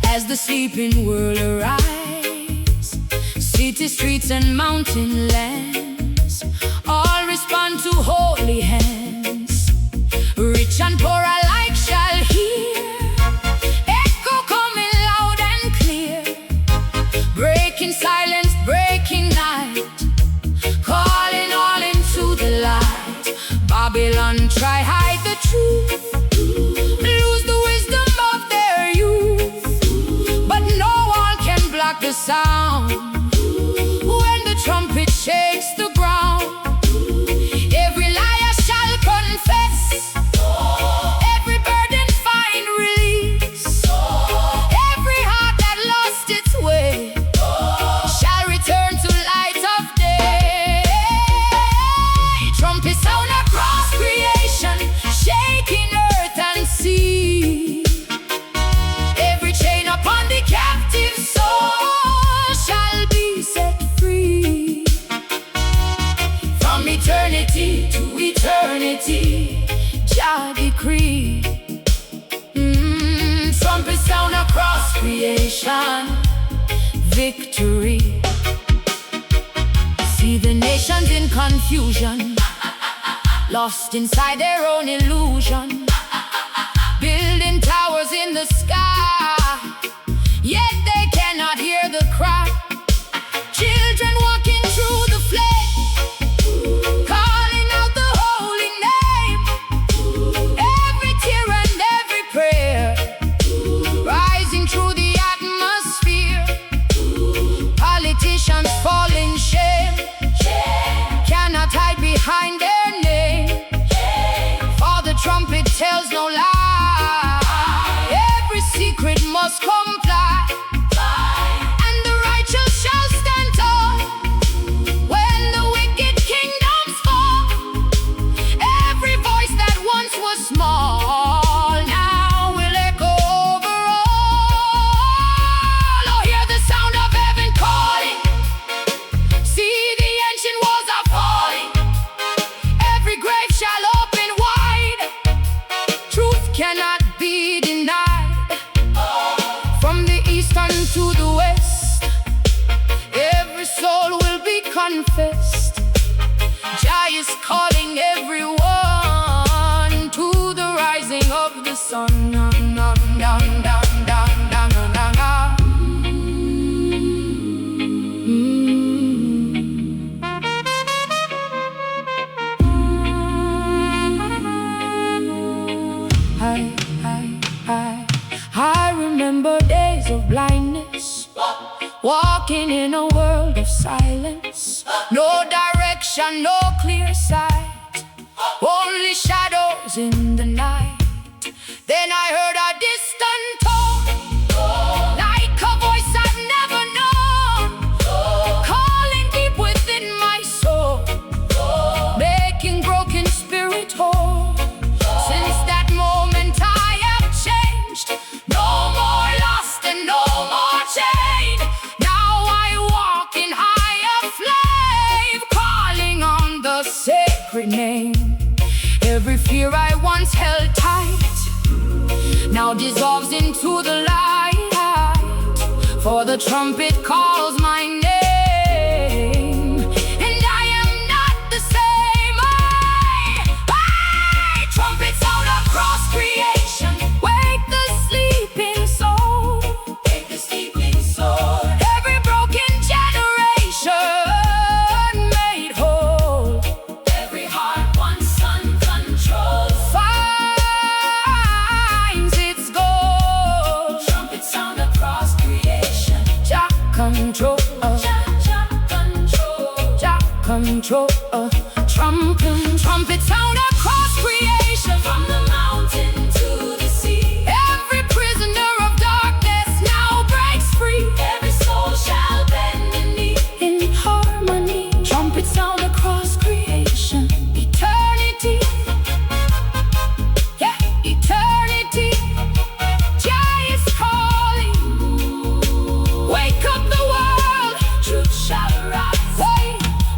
S2: as the sleeping world arise. City streets and mountain lands all respond to holy hands. Rich and poor alike shall hear, silence, breaking night, calling all into the light. Babylon try hide the truth, lose the wisdom of their youth, but no one can block the sound. When the trumpet shakes the ground, every liar shall confess, every burden find release, every heart that lost its way turn to light of day. Trumpet sound across creation, shaking earth and sea. Every chain upon the captive soul shall be set free. From eternity to eternity, Jah decree. Trumpet sound across creation, victory. See the nations in confusion, lost inside their own illusion, building towers in the sky, yet they cannot hear the cry. Children walking through the flame, calling out the holy name. Every tear and every prayer rising through the atmosphere. Politicians fall in shame, cannot hide behind their name. days of blindness, walking in a world of silence. No direction, no clear sight, only shadows in the night. Then I heard a distant tone, like a voice I've never known, calling deep within my soul, making broken spirit whole. Since that moment I have changed, no more lost and no more chained. Now I walk in higher flame, calling on the sacred name. Every fear I once held tight now dissolves into the light, for the trumpet calls my name, and I am not the same. Trumpet sound across creation, wake the sleeping soul, wake the sleeping soul. Every broken generation made whole, every heart once uncontrolled finds its goal. Trumpet sound across creation, Jah control, Jah control, Jah control. Trumpet sound across creation, from the mountain to the sea. Every prisoner of darkness now breaks free. Every soul shall bend the knee in harmony. Trumpet sound across creation, eternity, yeah, eternity. Jah is calling, wake up the world, truth shall arise. Hey,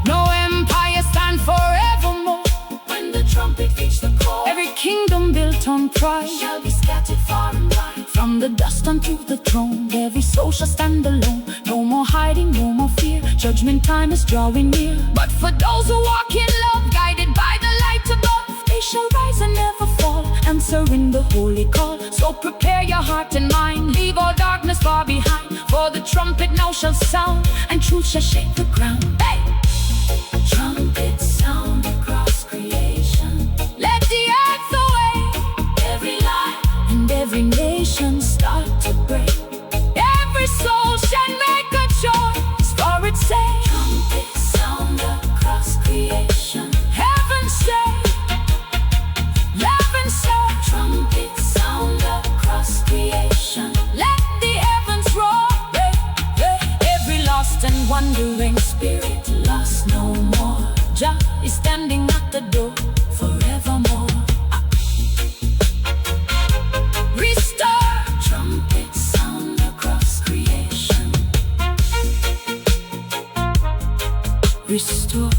S2: no empire stand forevermore. When the trumpet reach the core, every kingdom built on pride shall be scattered far and wide. From the dust unto the throne, every soul shall stand alone. No more hiding, no more fear, judgment time is drawing near. But for those who walk in love, guided by the light above, they shall rise and never fall, answering the holy call. So prepare your heart and mind, leave all darkness far behind, for the trumpet now shall sound, and truth shall shake the ground. Hey! Trumpet sound across creation, let the earth awake, every lie and every nation start to break. Every soul shall make a choice for its sake. Trumpet sound across creation, heaven say, trumpet sound across creation, let the heavens roar. Every lost and wandering spirit lost no more. Jah is standing at the door forevermore. Restore, trumpet sound across creation, restore.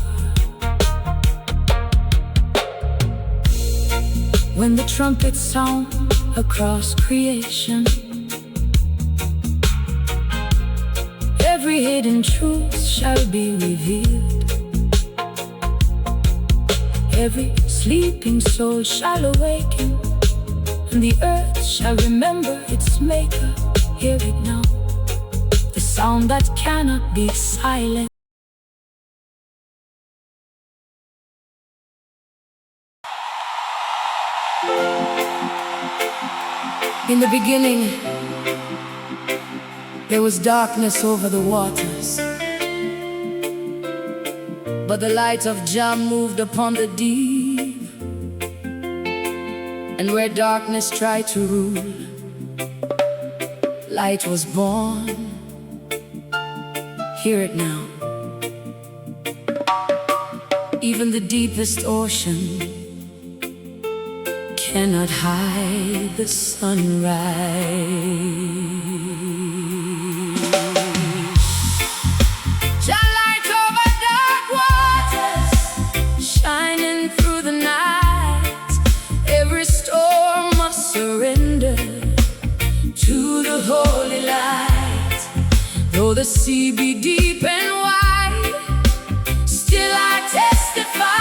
S2: When the trumpet sound across creation, every hidden truth shall be revealed. Every sleeping soul shall awaken, and the earth shall remember its maker. Hear it now, the sound that cannot be silent. In the beginning, there was darkness over the waters, but the light of Jah moved upon the deep. And where darkness tried to rule, light was born. Hear it now. Even the deepest ocean cannot hide the sunrise. Jah light over dark waters, shining through the night. Every storm must surrender to the holy light. Though the sea be deep and wide, still I testify.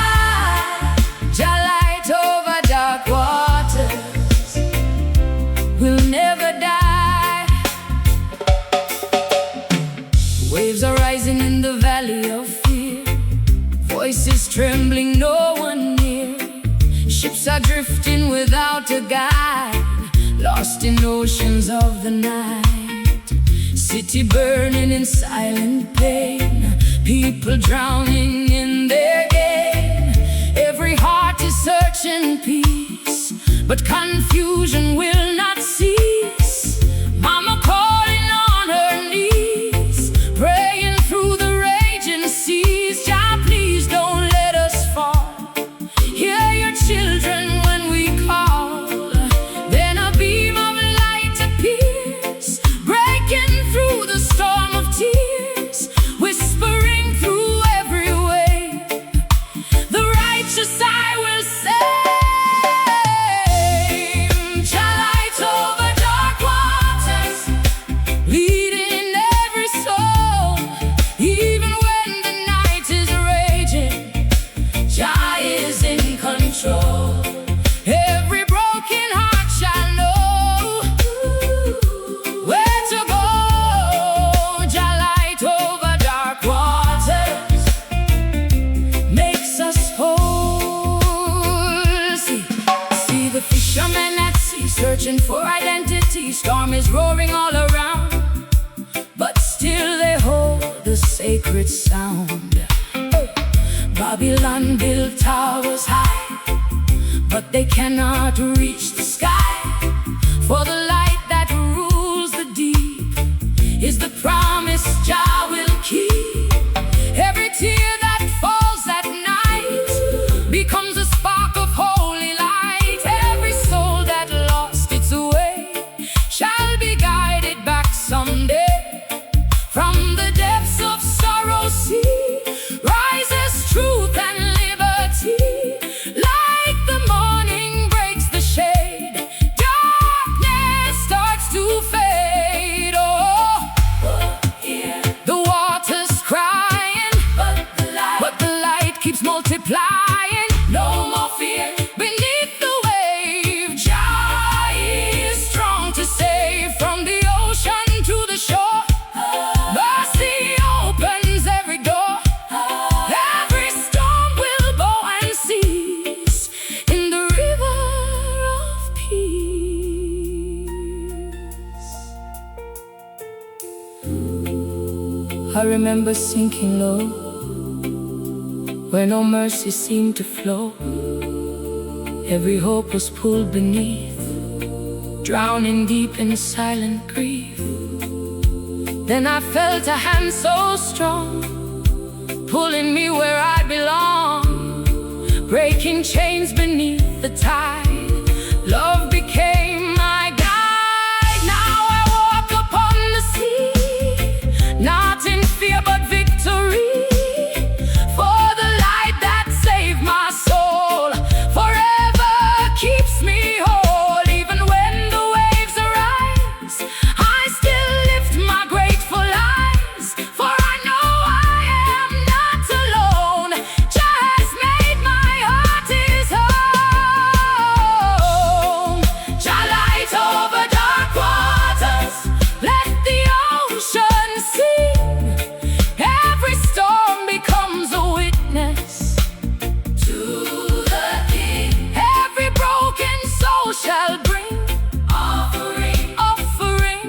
S2: Jah light over dark waters will never die. Waves are rising in the valley of fear, voices trembling, no one near. Ships are drifting without a guide, lost in oceans of the night. city burning in silent pain, people drowning in their gain. Every heart is searching peace, but confusion will not cease. Mama calling on her knees, praying through the raging seas. Jah, please don't let us fall. Hear your children when we call. Then a beam of light appears, breaking through the storm of tears, whispering through every wave, the righteous I will save. Jah, light over dark waters, leading every soul. Even when the night is raging, Jah is in control. Every broken heart shall know where to go. Jah, light over dark waters, makes us whole. See the fishermen at sea, searching for identity. Storm is roaring all around, but still they hold the sacred sound. Babylon built towers high, but they cannot reach the sky. For the light that rules the deep is the promise Jah will keep. Every tear that falls at night becomes a spark of holy light. Every soul that lost its way shall be guided back someday. From the depths of sorrow sea rises truth and liberty. Like the morning breaks the shade, darkness starts to fade. Oh, the water's crying, but the light keeps multiplying. No more fear beneath the wave. Jah is strong to save. From the ocean to the shore, mercy opens every door. Every storm will bow and cease in the river of peace. I remember sinking low, where no mercy seemed to flow. Every hope was pulled beneath, drowning deep in silent grief. Then I felt a hand so strong, pulling me where I belong, breaking chains beneath the tide. Love became my guide. Now I walk upon the sea, not in fear but victory. For the light that saved my soul forever keeps me whole. Even when the waves arise, I still lift my grateful eyes, for I know I am not alone. Jah has made my heart his home. Jah, light over dark waters, let the ocean sing. Every storm becomes a witness to the King. Every broken soul shall bring offering.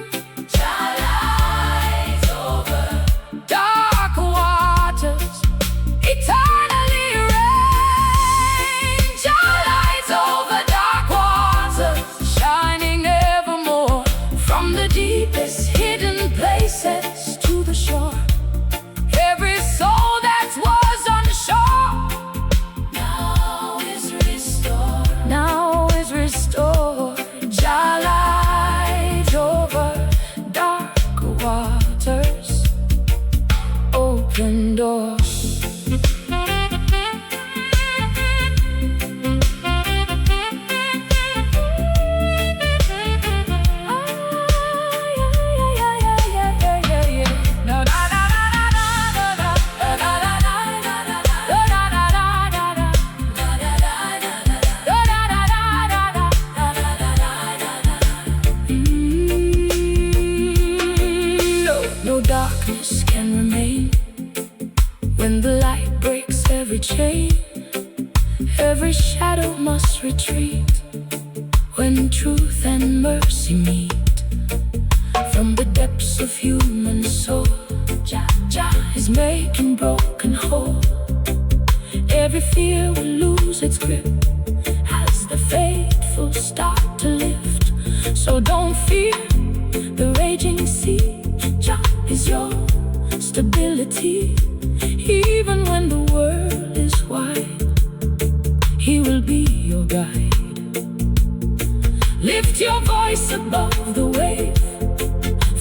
S2: Jah, light over dark waters, eternally reign. Jah, light over dark waters, shining evermore. From the deepest hidden places to the shore, every soul that was unsure now is restored. Now is restored. Jah, light over dark waters, open doors. No darkness can remain when the light breaks every chain. Every shadow must retreat when truth and mercy meet. from the depths of human soul. Jah is making broken whole. Every fear will lose its grip as the faithful start to lift. So don't fear the raging sea. Jah is your stability. Even when the world is wide, He will be your guide. Lift your voice above the wave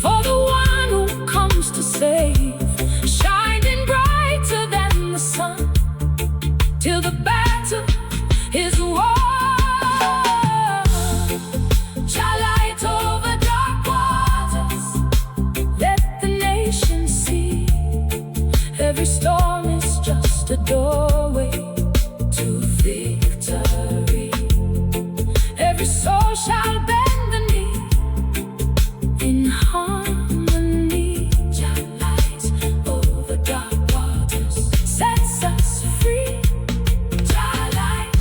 S2: for the one who comes to save, shining brighter than the sun till the battle is won. Shall light over dark waters, let the nations see. Every storm is just a doorway to victory. Every soul shall bend the knee in harmony. Jah lights over dark waters, sets us free. Jah light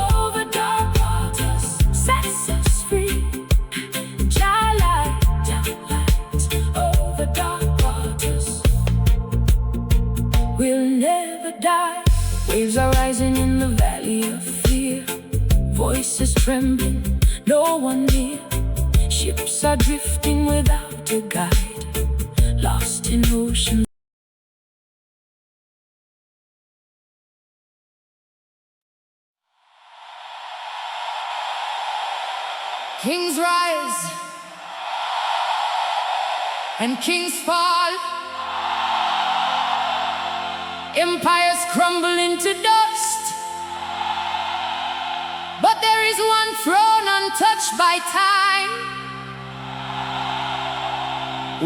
S2: over dark waters, sets us free. Jah light over dark waters. We'll never die. Waves are rising in the valley of fear. Voices trembling, no one near. Ships are drifting without a guide, lost in ocean.
S1: Kings rise and kings fall. Empires crumble into dust. But there is one throne untouched by time,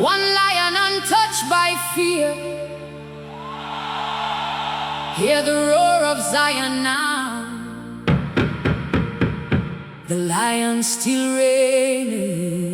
S1: one lion untouched by fear. Hear the roar of Zion now. The lion still reigning.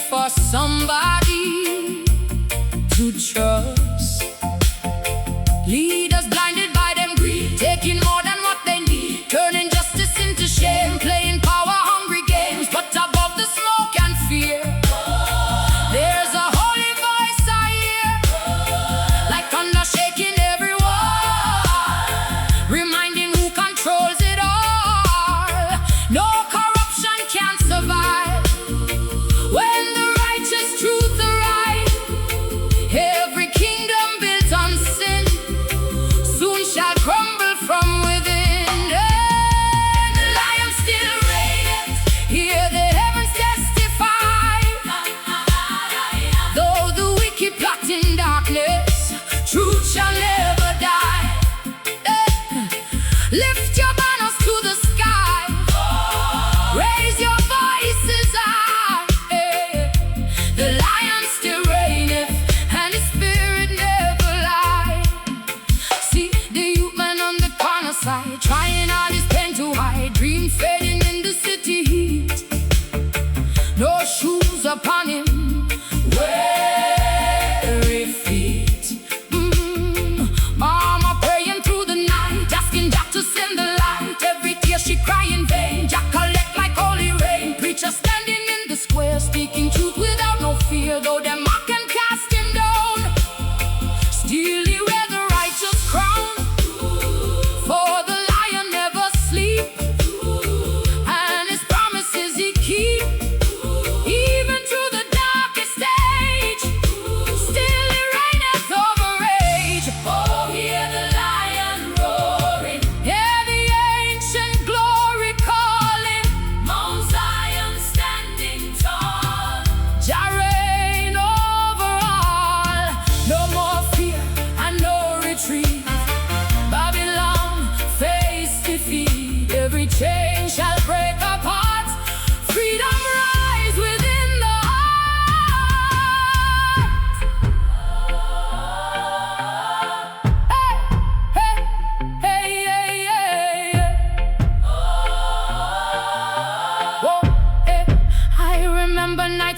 S1: For somebody to trust. Leaders blinded by them greed, taking more than what they need, turning justice into shame, playing power-hungry games. But above the smoke and fear, there's a holy voice I hear, like thunder shaking every wall, reminding who controls it all. No corruption can survive when the righteous truth arrive. Every kingdom built on sin soon shall crumble from within. And the lion still reigneth, hear the heavens testify. Though the wicked plot in darkness, truth shall never die. Lift your banners to the sky, raise your voices high. The lion still reigneth, and his spirit never lies. See the youth man on the corner side, trying all his pain to hide, dream fading in the city heat. No shoes upon him, weary feet. Mama praying through the night, asking Jah to send the light. Every tear she cry in vain, Jah collect like holy rain. Preacher standing in the square, speaking truth without no fear. Though them mock and cast him down, still he wear the righteous crown. For the lion never sleep, and his promises he keep. Even through the darkest age, still he reigneth over age. Oh, hear the lion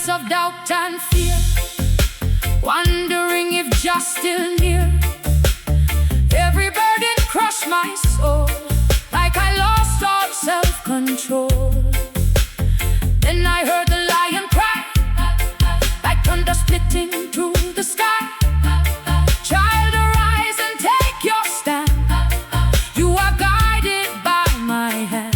S2: nights of doubt and fear, wondering if Jah still near. Every burden crushed my soul, like I lost all self-control. Then I heard the lion cry, like thunder splitting through the sky. Child, arise and take your stand. You are guided by my hand.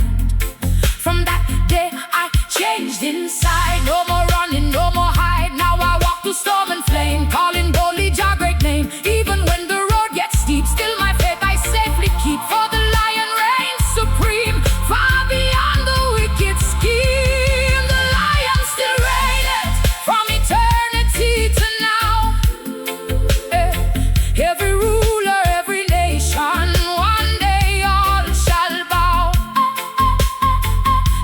S2: From that day I changed inside. No more running, no more hide. Now I walk through storm and flame, calling boldly Jah great name. Even when the road gets steep, still my faith I safely keep. For the lion reigns supreme, far beyond the wicked scheme. The lion still reigneth from eternity to now. Every ruler, every nation, one day all shall bow.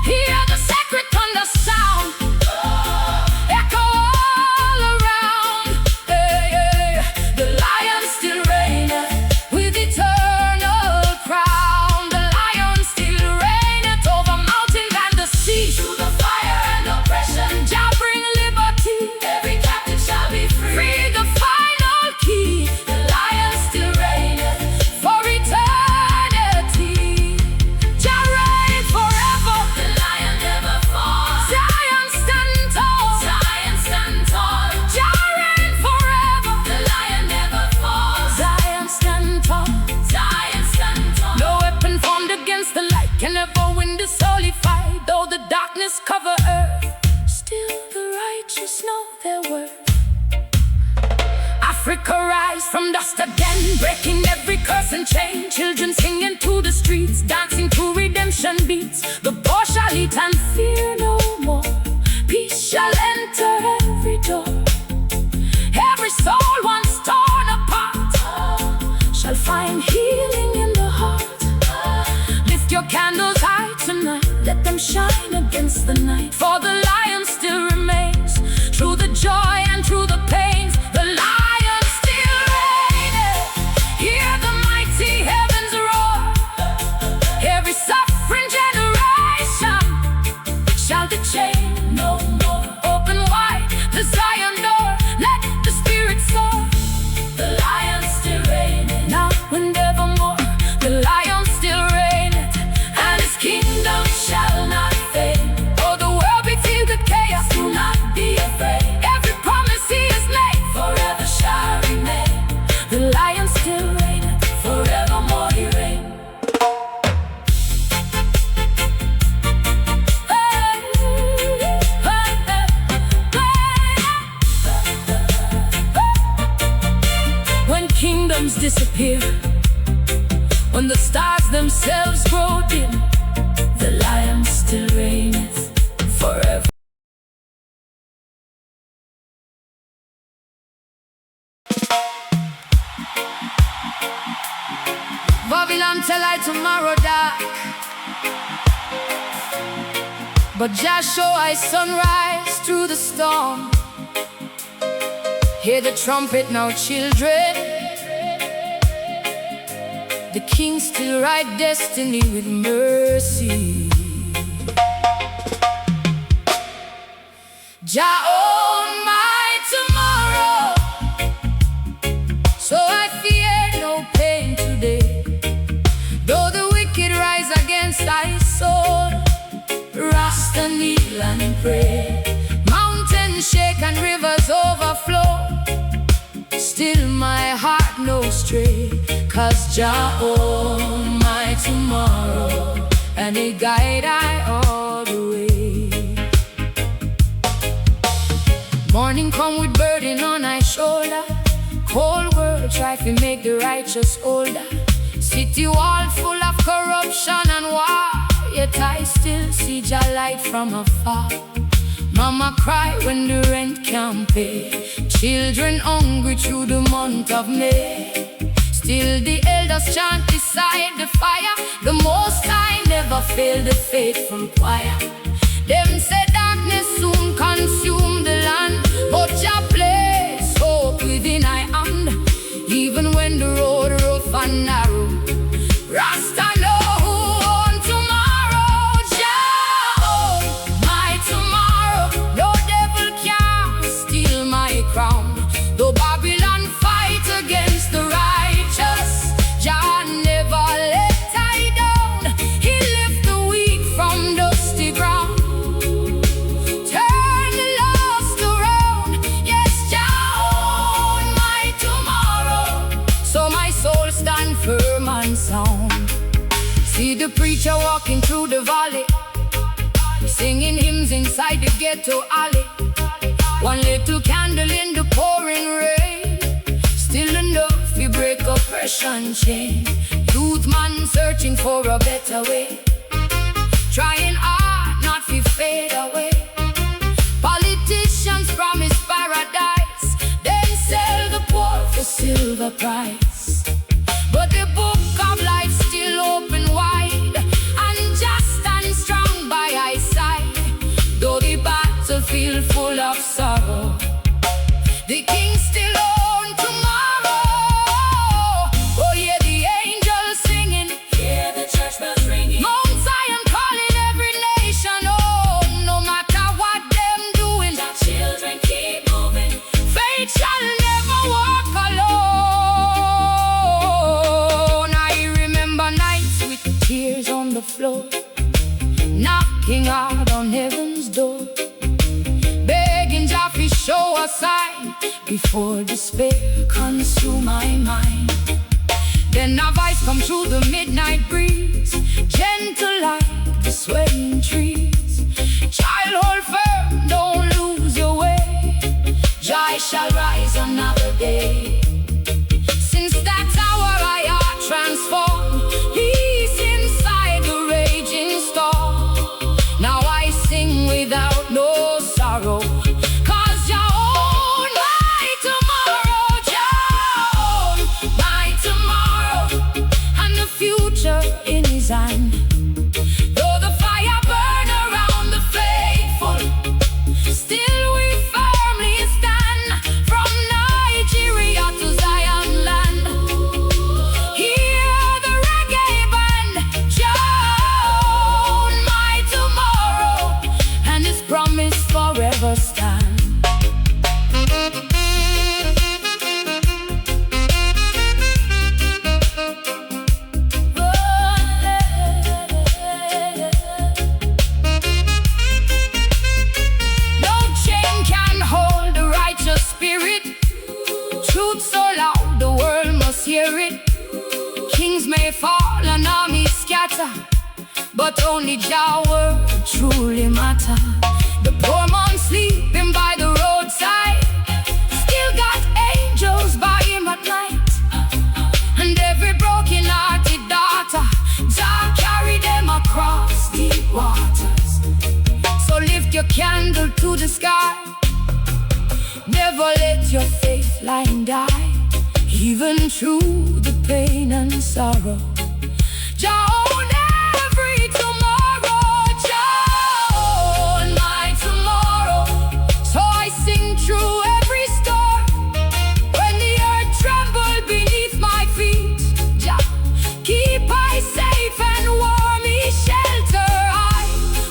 S2: Hear the sacred thunder sound, echo all around. The lion still reigneth with eternal crown. The lion still reigneth over mountains and the sea. Through the fire and oppression, Jah bring liberty. Every captive shall be free. Free the final key. The lion still reigneth for eternity. Jah reign forever. The lion never falls. Zion stand tall. Zion stand tall. Jah reign forever. The lion never falls. Zion stand tall. Zion stand tall. No weapon formed against the light can ever win this holy fight. Though the darkness cover earth, still the righteous know their worth. Africa rise from dust again, breaking every curse and chain. Children singing to the streets, dancing to redemption beats. The poor shall eat and fear no more. Peace shall enter every door. Every soul once torn apart shall find healing in the heart. Lift your candles high tonight, let them shine against the night. For the lion still remains, through the joy and through the pains. The lion still reigneth. Hear the mighty heavens roar. Every suffering generation shall the chain no more. Open wide the Zion door, let the spirit soar. The lion still reigneth, now and evermore. The lion still reigneth, and his kingdom shall not fade. Though the world be filled with chaos, do not be afraid. Every promise he has made forever shall remain. The lion still reigneth, forevermore he reigns. When kingdoms disappear, when the stars themselves grow dim, the lion still reigneth forever. Babylon tell I tomorrow dark, but Jah show I sunrise through the storm. Hear the trumpet now, children. The king still write destiny with mercy. Jah own my tomorrow, so I fear no pain today. Though the wicked rise against thy soul, Rasta kneel and pray. Mountains shake and rivers overflow, still my heart no stray. 'Cause Jah own my tomorrow, and he guide I all the way. Morning come with burden on my shoulder. Cold world try to make the righteous older. City wall full of corruption and war, yet I still see Jah light from afar. Mama cry when the rent can't pay. Children hungry through the month of May. Still the elders chant beside the fire. The Most High never fail the faithful choir. Them say darkness soon consume the land, but Jah place hope within I hand. Even when the road rough and narrow, Rasta know who own tomorrow. Jah own my tomorrow. No devil can preacher walking through the valley, singing hymns inside the ghetto alley. One little candle in the pouring rain, still enough to break oppression chain. Youth man searching for a better way, trying hard not to fade away. Politicians promise paradise, then sell the poor for silver price. But the book of life still open wide, and just stand strong by our side. Though the battlefield full of sorrow, the king still owns tomorrow. Oh yeah, the angels singing,
S1: Hear the church bells ringing.
S2: Mount Zion calling every nation home. No matter what them doing,
S1: The children keep moving.
S2: faith shall never walk alone. I remember nights with tears on the floor, knocking out on heaven's door, begging Jah to show a sign before despair consume my mind. Then a voice come through the midnight breeze, gentle like the swaying trees. Child, hold firm, don't lose your way. Joy shall rise another day. Since that hour I are transformed, peace inside the raging storm. Now I sing without no sorrow, 'cause Jah own my tomorrow. Jah own my tomorrow, and the future in his hand. Though the fire burn around the faithful, still we firmly stand. From Nigeria to Zion land, hear the reggae band. Jah own my tomorrow, and his promise forever stand. No chain can hold the righteous spirit. Truth so loud the world must hear it. Kings may fall and armies scatter, but only Jah word truly matter. The poor man sleeping by the roadside still got angels by him at night. And every broken-hearted daughter, Jah carry them across deep waters. So lift your candle to the sky, never let your faith line die. Even through the pain and sorrow, Jah own every tomorrow. Jah own my tomorrow. So I sing through every storm, when the earth trembled beneath my feet. Jah keep I safe and warm, He shelter I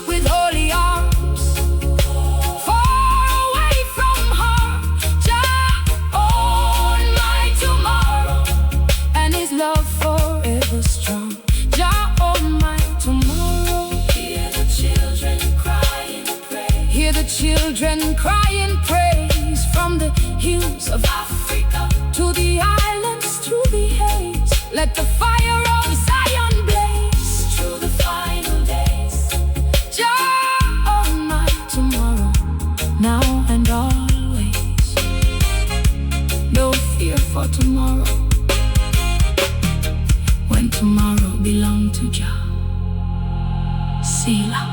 S2: with holy arms. Far away from harm, Jah own my tomorrow, and His love forever strong. Jah own my tomorrow.
S1: Hear the children crying praise.
S2: Hear the children crying praise, from the hills of
S1: Africa
S2: to the islands through the haze. Let the fire of Zion blaze
S1: through the final days.
S2: Jah on my tomorrow, now and always. No fear for tomorrow, when tomorrow belong to Jah. Selah.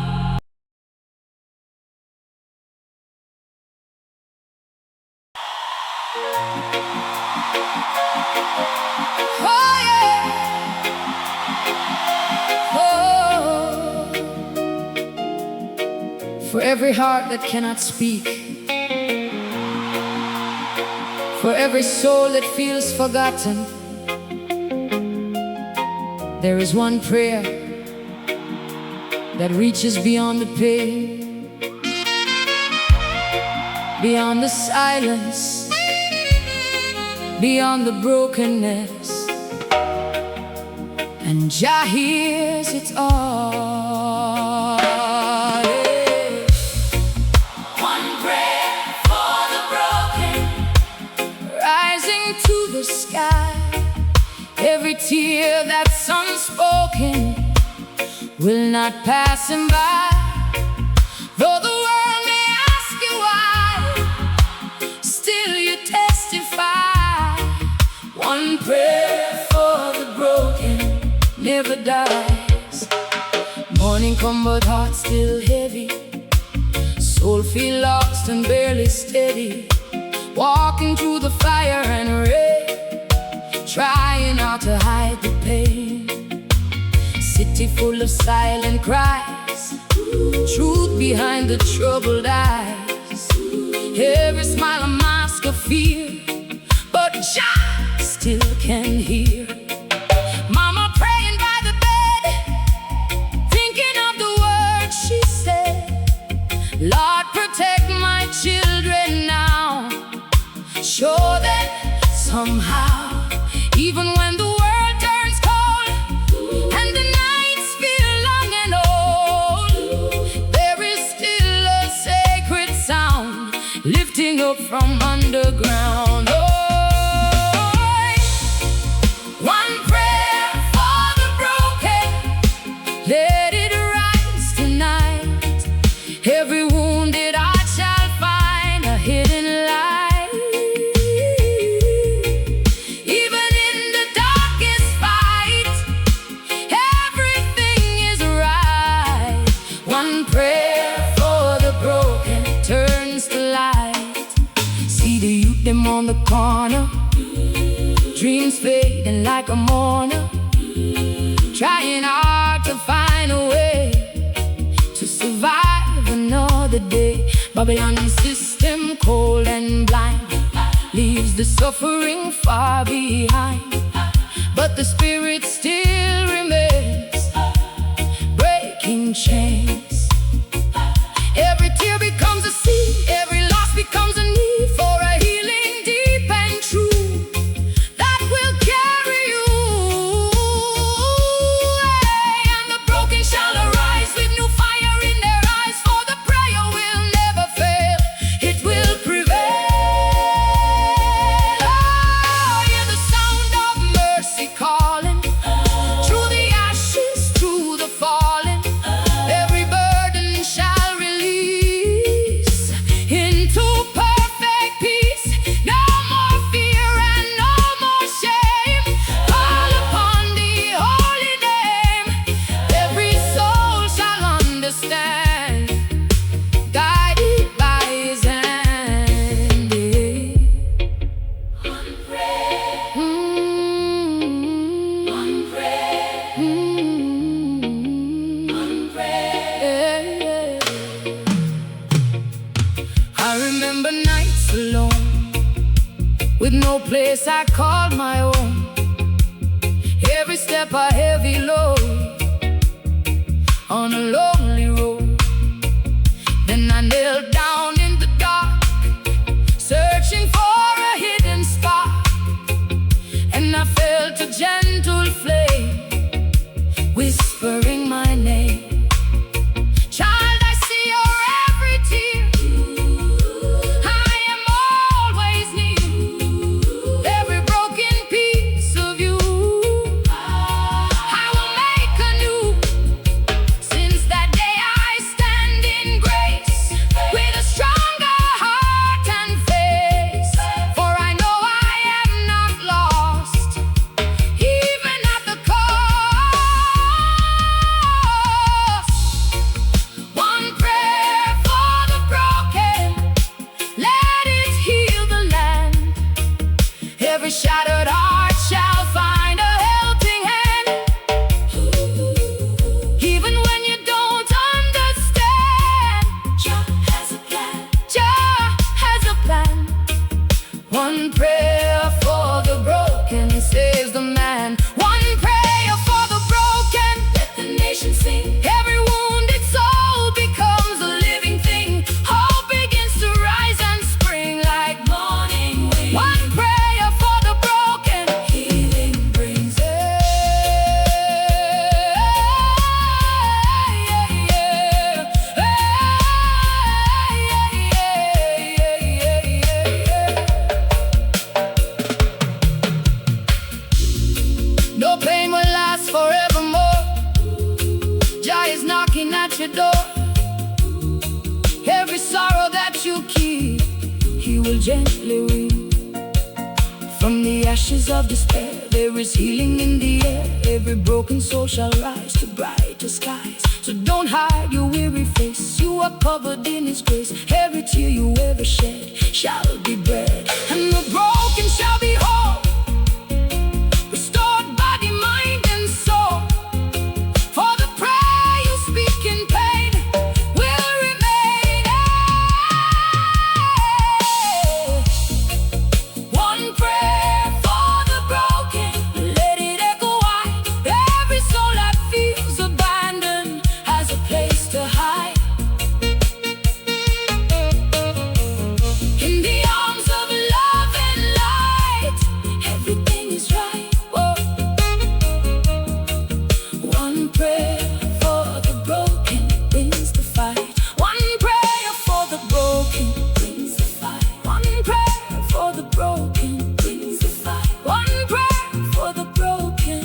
S2: Oh yeah. Oh. For every heart that cannot speak, for every soul that feels forgotten, there is one prayer that reaches beyond the pain, beyond the silence, beyond the brokenness, and Jah hears it all. Yeah.
S1: One prayer for the broken,
S2: Rising to the sky, every tear that's unspoken, will not pass him by. Though the world may ask you why, still you testify. One prayer for the broken never dies. Morning come but heart still heavy, soul feel lost and barely steady, walking through the fire and rain, trying not to hide the pain. City full of silent cries, truth behind the troubled eyes. Every smile a mask of fear, but Jah still can hear. Mama praying by the bed, thinking of the words she said. Lord, protect my children now. Show them somehow, even when the world turns cold and the nights feel long and old, there is still a sacred sound lifting up from underground. Oh, one prayer for the broken, let it rise tonight. Every wounded heart shall find a hidden light. Even in the darkest fight, everything is right. One prayer for the broken turns to light. See the youth them on the corner, dreams fading like a mourner, trying hard to find a way to survive another day. Babylon system cold and blind leaves the suffering far behind, but the spirit still remains, breaking chains. Every tear becomes a seed, every loss becomes a need for a healing deep and true that will carry you. And the broken shall arise with new fire in their eyes, for the prayer will never fail, it will prevail. Oh, hear the sound of mercy calling, through the ashes, through the falling. Every burden shall release into perfect peace. No more fear and no more shame. Call upon the holy name. Every soul shall understand, guided by his hand. One prayer, one prayer, one prayer. I remember nights alone, with no place I called my own. Every step a heavy load on a lonely road. Then I knelt down in the dark, searching for a hidden spot, and I felt a gentle flame whispering my name. Child, I see your every tear, I am always near. Every broken piece of you I will make anew. Since that day I stand in grace, with a stronger heart and face. For I know I am not lost, even at the cost. One prayer for the broken, let it heal the land. Every shattered heart shall find a helping hand. Even when you don't understand, Jah has a plan. Jah has a plan. One prayer for the broken saves the man. One prayer for the broken, let the nation sing. Every wounded soul becomes a living thing. Hope begins to rise and spring like morning wing. One prayer for the broken, healing brings. gently weep. From the ashes of despair, there is healing in the air. Every broken soul shall rise to brighter skies. So don't hide your weary face, you are covered in His grace. Every tear you ever shed shall be bread, and the broken shall be whole, restored body, mind, and soul. For the prayer you speak in pain will remain. One prayer for the broken, let it echo wide. Every soul that feels abandoned has a place to hide. In the arms of love and light, everything is right. Whoa. One prayer for the broken brings the fight. One prayer for the broken brings the fight. One prayer for the broken brings the fight. One prayer for the broken.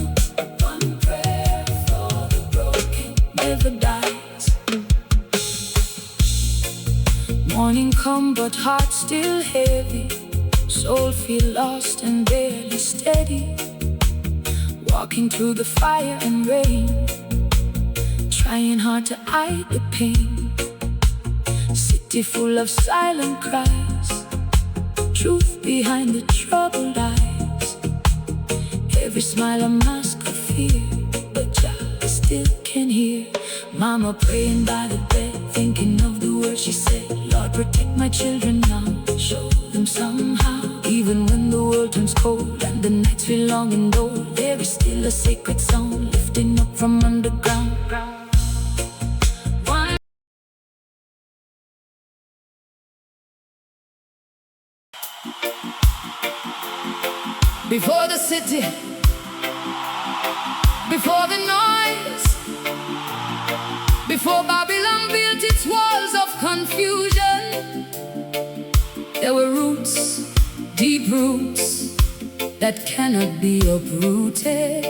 S2: One prayer for the broken never dies. Morning come but heart still heavy, soul feel lost and barely steady. Walking through the fire and rain, trying hard to hide the pain. City full of silent cries, truth behind the troubled eyes. Every smile a mask of fear, but Jah still can hear. Mama praying by the bed, thinking of the words she said. Lord, protect my children now, show them somehow. Even when the world turns cold and the nights feel long and old, there is still a sacred sound lifting up from underground. One before the city, before the noise, before Babylon built its walls of confusion, there were roots, deep roots, that cannot be uprooted.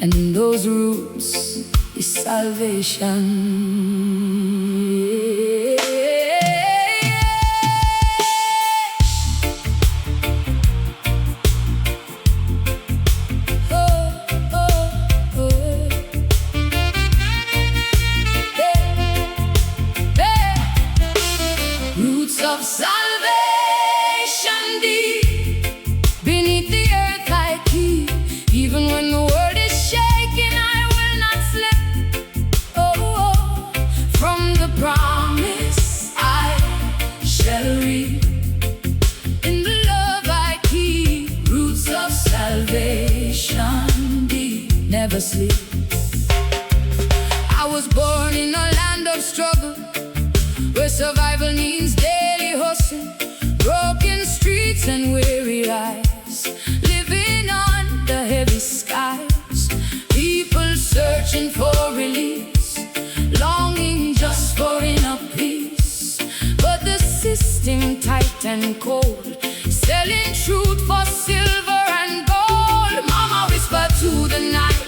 S2: And in those roots is salvation. Roots of salvation deep beneath the earth I keep. Even when the world is shaking, I will not slip. Oh, from the promise I shall reap. In the love I keep, roots of salvation deep, never sleep. I was born in a land of struggle, where survival means daily hustle, broken streets and weary eyes, living under heavy skies. People searching for release, longing just for inner peace. But the system tight and cold, selling truth for silver and gold. Mama whispered to the night,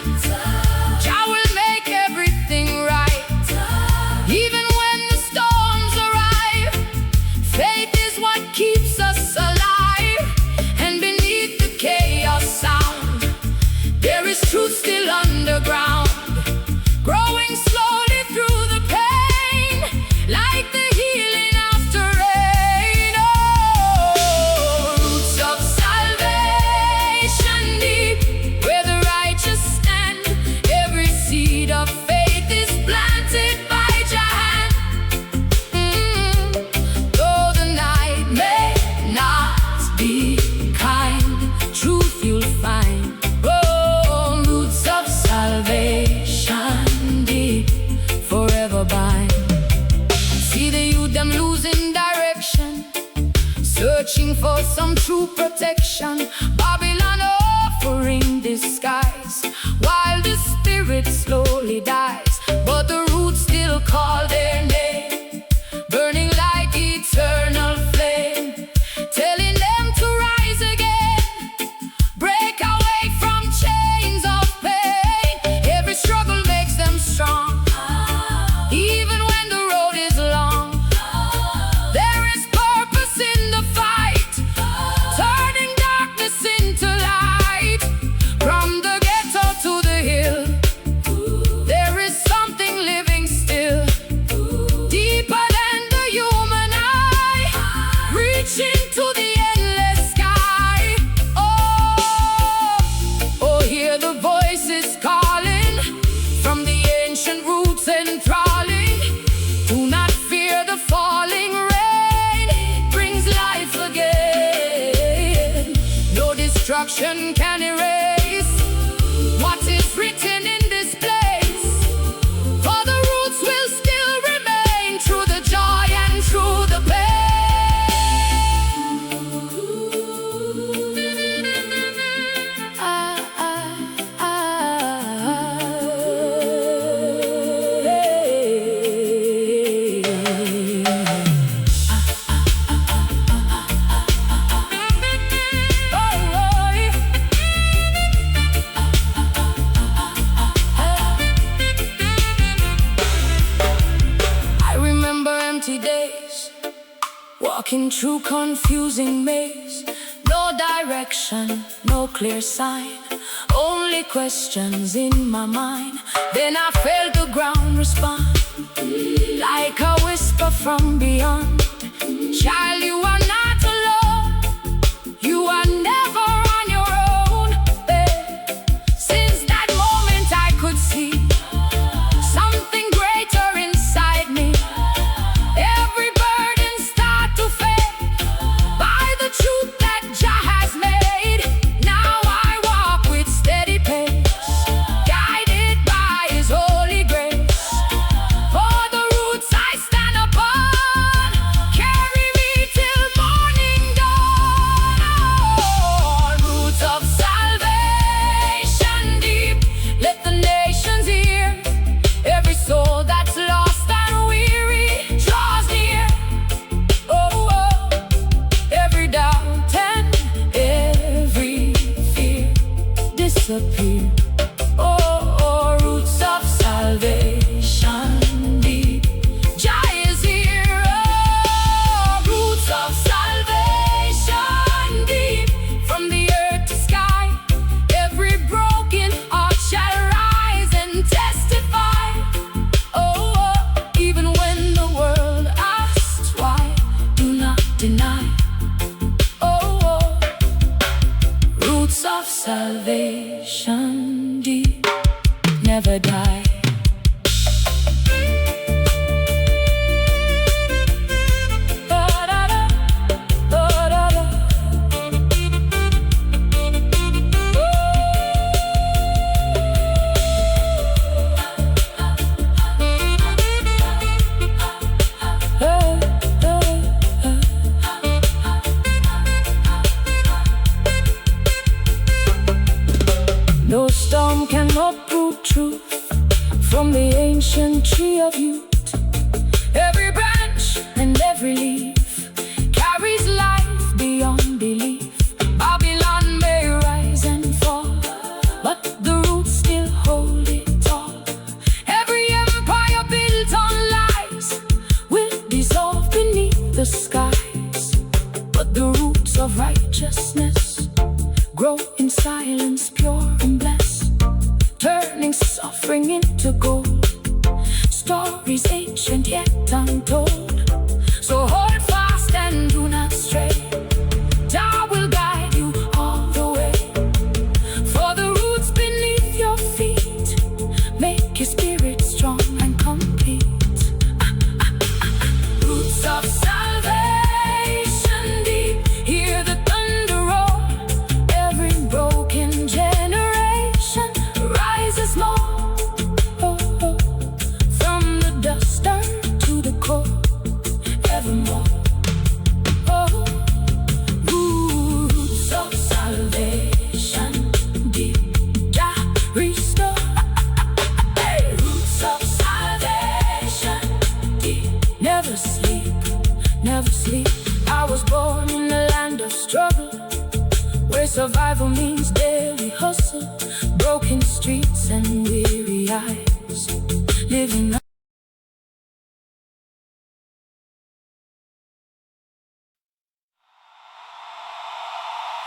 S2: Jah will make everything right. Even when the storms arrive, faith is what keeps us alive. And beneath the chaos sound, there is truth still underground, growing slowly through the pain, like the healing after rain. Oh, roots of salvation deep, where the righteous stand. Every seed of faith is planted by Jah hand. Though the night may not be kind, truth you'll find. Oh, roots of salvation deep, forever bind. See the youth them losing direction, searching for some true protection. Babylon offering disguise, while the spirit slowly dies. But the roots still call their name, burning like eternal flame, telling them to rise again, break away from chains of pain. Every struggle makes them strong, even when the road is long. There is purpose destruction can erase what is written in this place. For the roots will still remain through the joy and through the pain. Days, walking through confusing maze, no direction, no clear sign, only questions in my mind. Then I felt the ground respond, like a whisper from beyond. Child, you are not alone, you are never on your own. Since that moment I could see something greater inside me. Every burden start to fade by the truth that Jah has made. Now I walk with steady pace, guided by His holy grace. For the roots I stand upon carry me till morning dawn. Roots of salvation deep, let the nations hear. Every soul that's lost and weary draws near. Oh, oh, every doubt and every fear disappear. Oh, oh, roots of salvation deep, Jah is here. Oh, roots of salvation deep, from the earth to sky. Every broken heart shall rise and testify. Oh, oh, even when the world asks why, do not deny. Oh, oh, roots of salvation deep, never die. Da-da-da, da-da-da. No storm can uproot truth from the ancient tree of youth. Every branch and every leaf carries life beyond belief. Babylon may rise and fall, but the roots still hold it tall. Every empire built on lies will dissolve beneath the skies, but the roots of righteousness grow in silence, pure and blessed, turning suffering into gold. Stories ancient yet untold, so hold fast and do not stray. Jah will guide you all the way. For the roots beneath your feet make your spirit strong and complete. Roots of salvation deep, hear the thunder roar. Every broken generation rises more. Oh, oh, from the dust earth to the core, evermore. Oh, roots of salvation deep, Jah restore. Hey, roots of salvation deep, never sleep, never sleep. I was born in a land of struggle, where survival means daily hustle, broken streets and weary eyes, living.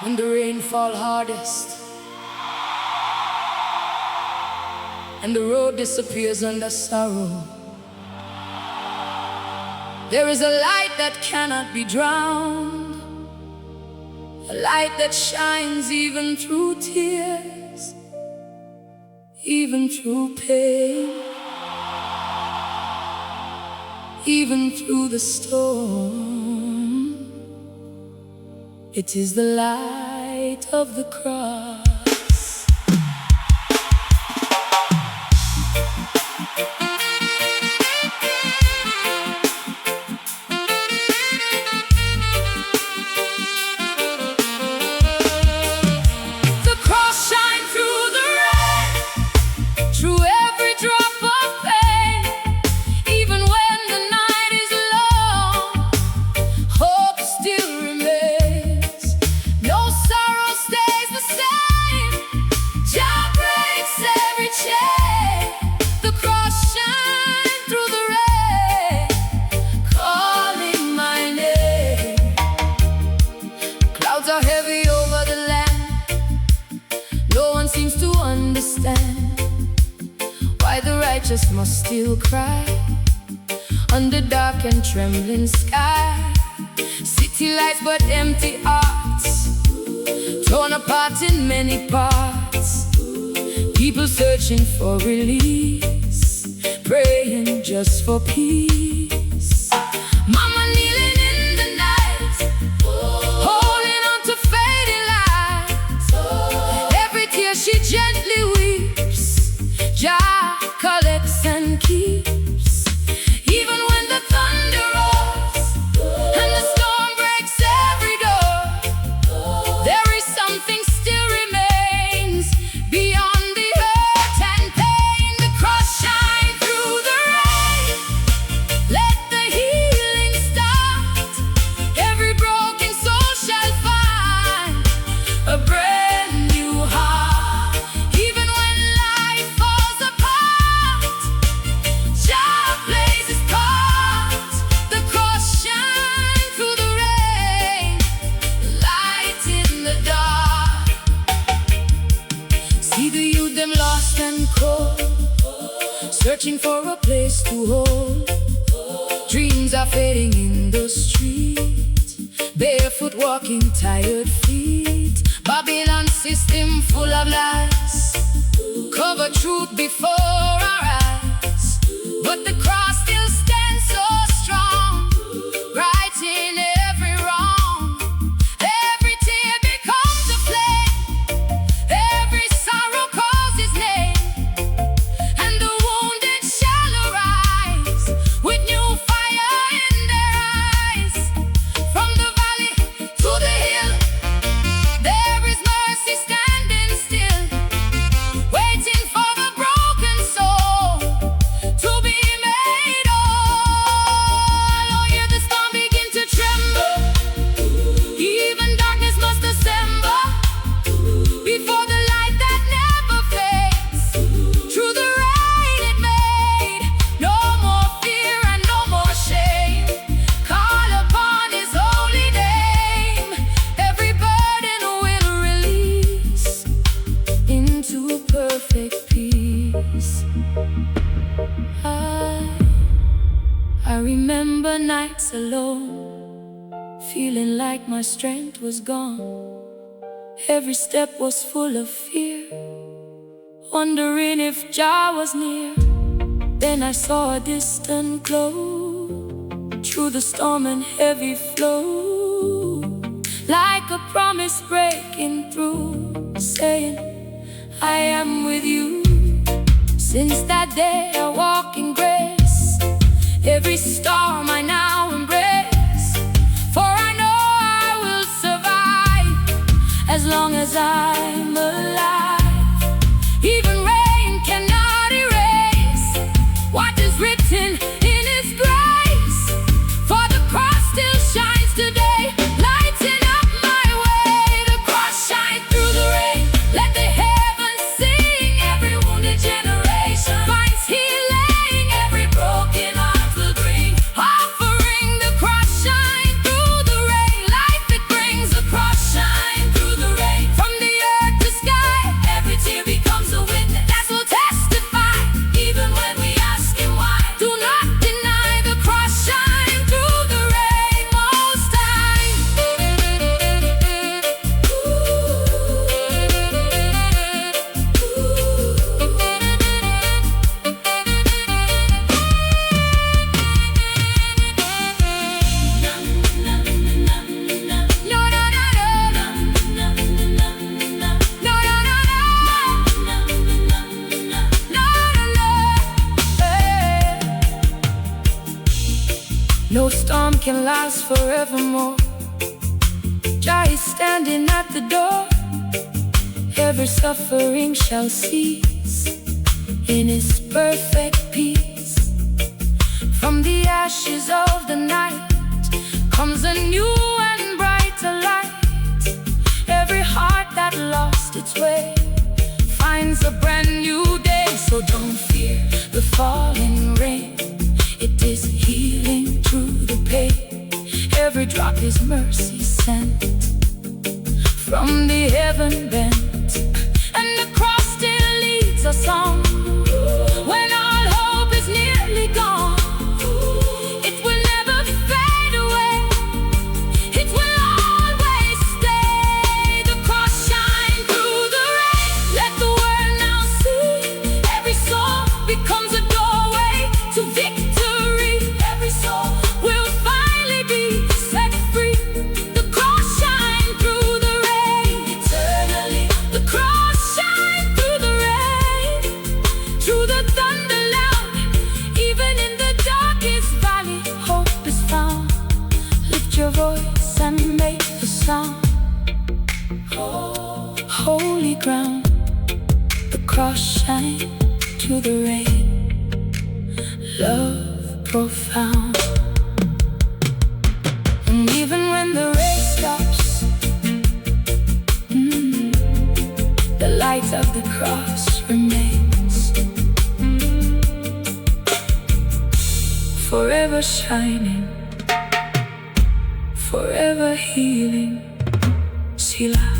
S2: When the rain fall hardest and the road disappears under sorrow, there is a light that cannot be drowned, a light that shines even through tears, even through pain, even through the storm. It is the light
S1: light of the cross.
S2: The cross shine through the rain, through every drop of pain. Even when the night is long, hope still remains. No sorrow stays the same. Jah breaks every chain. The cross shine through the rain, calling my name. Clouds are heavy over the land. No one seems to understand why the righteous must still cry under dark and trembling sky. City lights but empty hearts, torn apart in many parts. People searching for release, praying just for peace. Mama kneeling in the night, holding on to fading lights. Every tear she gently weeps, Jah collects and keeps. Even when the thunder roars and the storm breaks every door, there is something still remains beyond the hurt and pain. The cross shine through the rain, let the healing start. Every broken soul shall find a brand new heart. Even when life falls apart, Jah plays his part. The cross shine through the rain, light in the dark. See the youth, them lost and cold, searching for a place to hold. Dreams are fading in the street, barefoot walking, tired feet. Babylon system full of lies, cover truth before our eyes. But the cross still stands so strong, righting every wrong. Every tear becomes a flame, every sorrow calls his name. And the wounded shall arise with new fire in their eyes. From the valley to the hill, there is mercy standing still, waiting for the broken soul to be made whole. Oh, hear the storm begin to tremble, even darkness must assemble before the light that never fades. Through the rain it made no more fear and no more shame. Call upon his holy name, every burden will release into perfect peace. I remember nights alone, feeling like my strength was gone. Every step was full of fear, wondering if Jah was near. Then I saw a distant glow through the storm and heavy flow, like a promise breaking through, saying, I am with you. Since that day I walk in grace, every storm I now embrace. For I know I will survive as long as I'm alive. Even rain cannot erase what is written in his grace. For the cross still shines today, lighting up my way. The cross shines through the rain, let the heavens sing. Every wounded generation finds healing, every broken heart will bring offering. The cross shine through the rain, life it brings. The cross shine through the rain, from the earth to can last forevermore. Jah is standing at the door. Every suffering shall cease in His perfect peace. From the ashes of the night comes a new and brighter light. Every heart that lost its way finds a brand new day. So don't fear the falling rain, it is healing through the pain. Every drop is mercy sent from the heaven bent, and the cross still leads us on. When all hope is nearly gone, it will never fade away, it will always stay. The cross shine through the rain, let the world now see. Every soul becomes a doorway to victory. Every soul will finally be set free. The cross shine through the rain, eternally. The cross shine through the rain, through the thunder loud. Even in the darkest valley, hope is found. Lift your voice and make the sound. Holy ground, the cross shine through the rain. Love profound. And even when the rain stops, the light of the cross remains, forever shining, forever healing. Selah.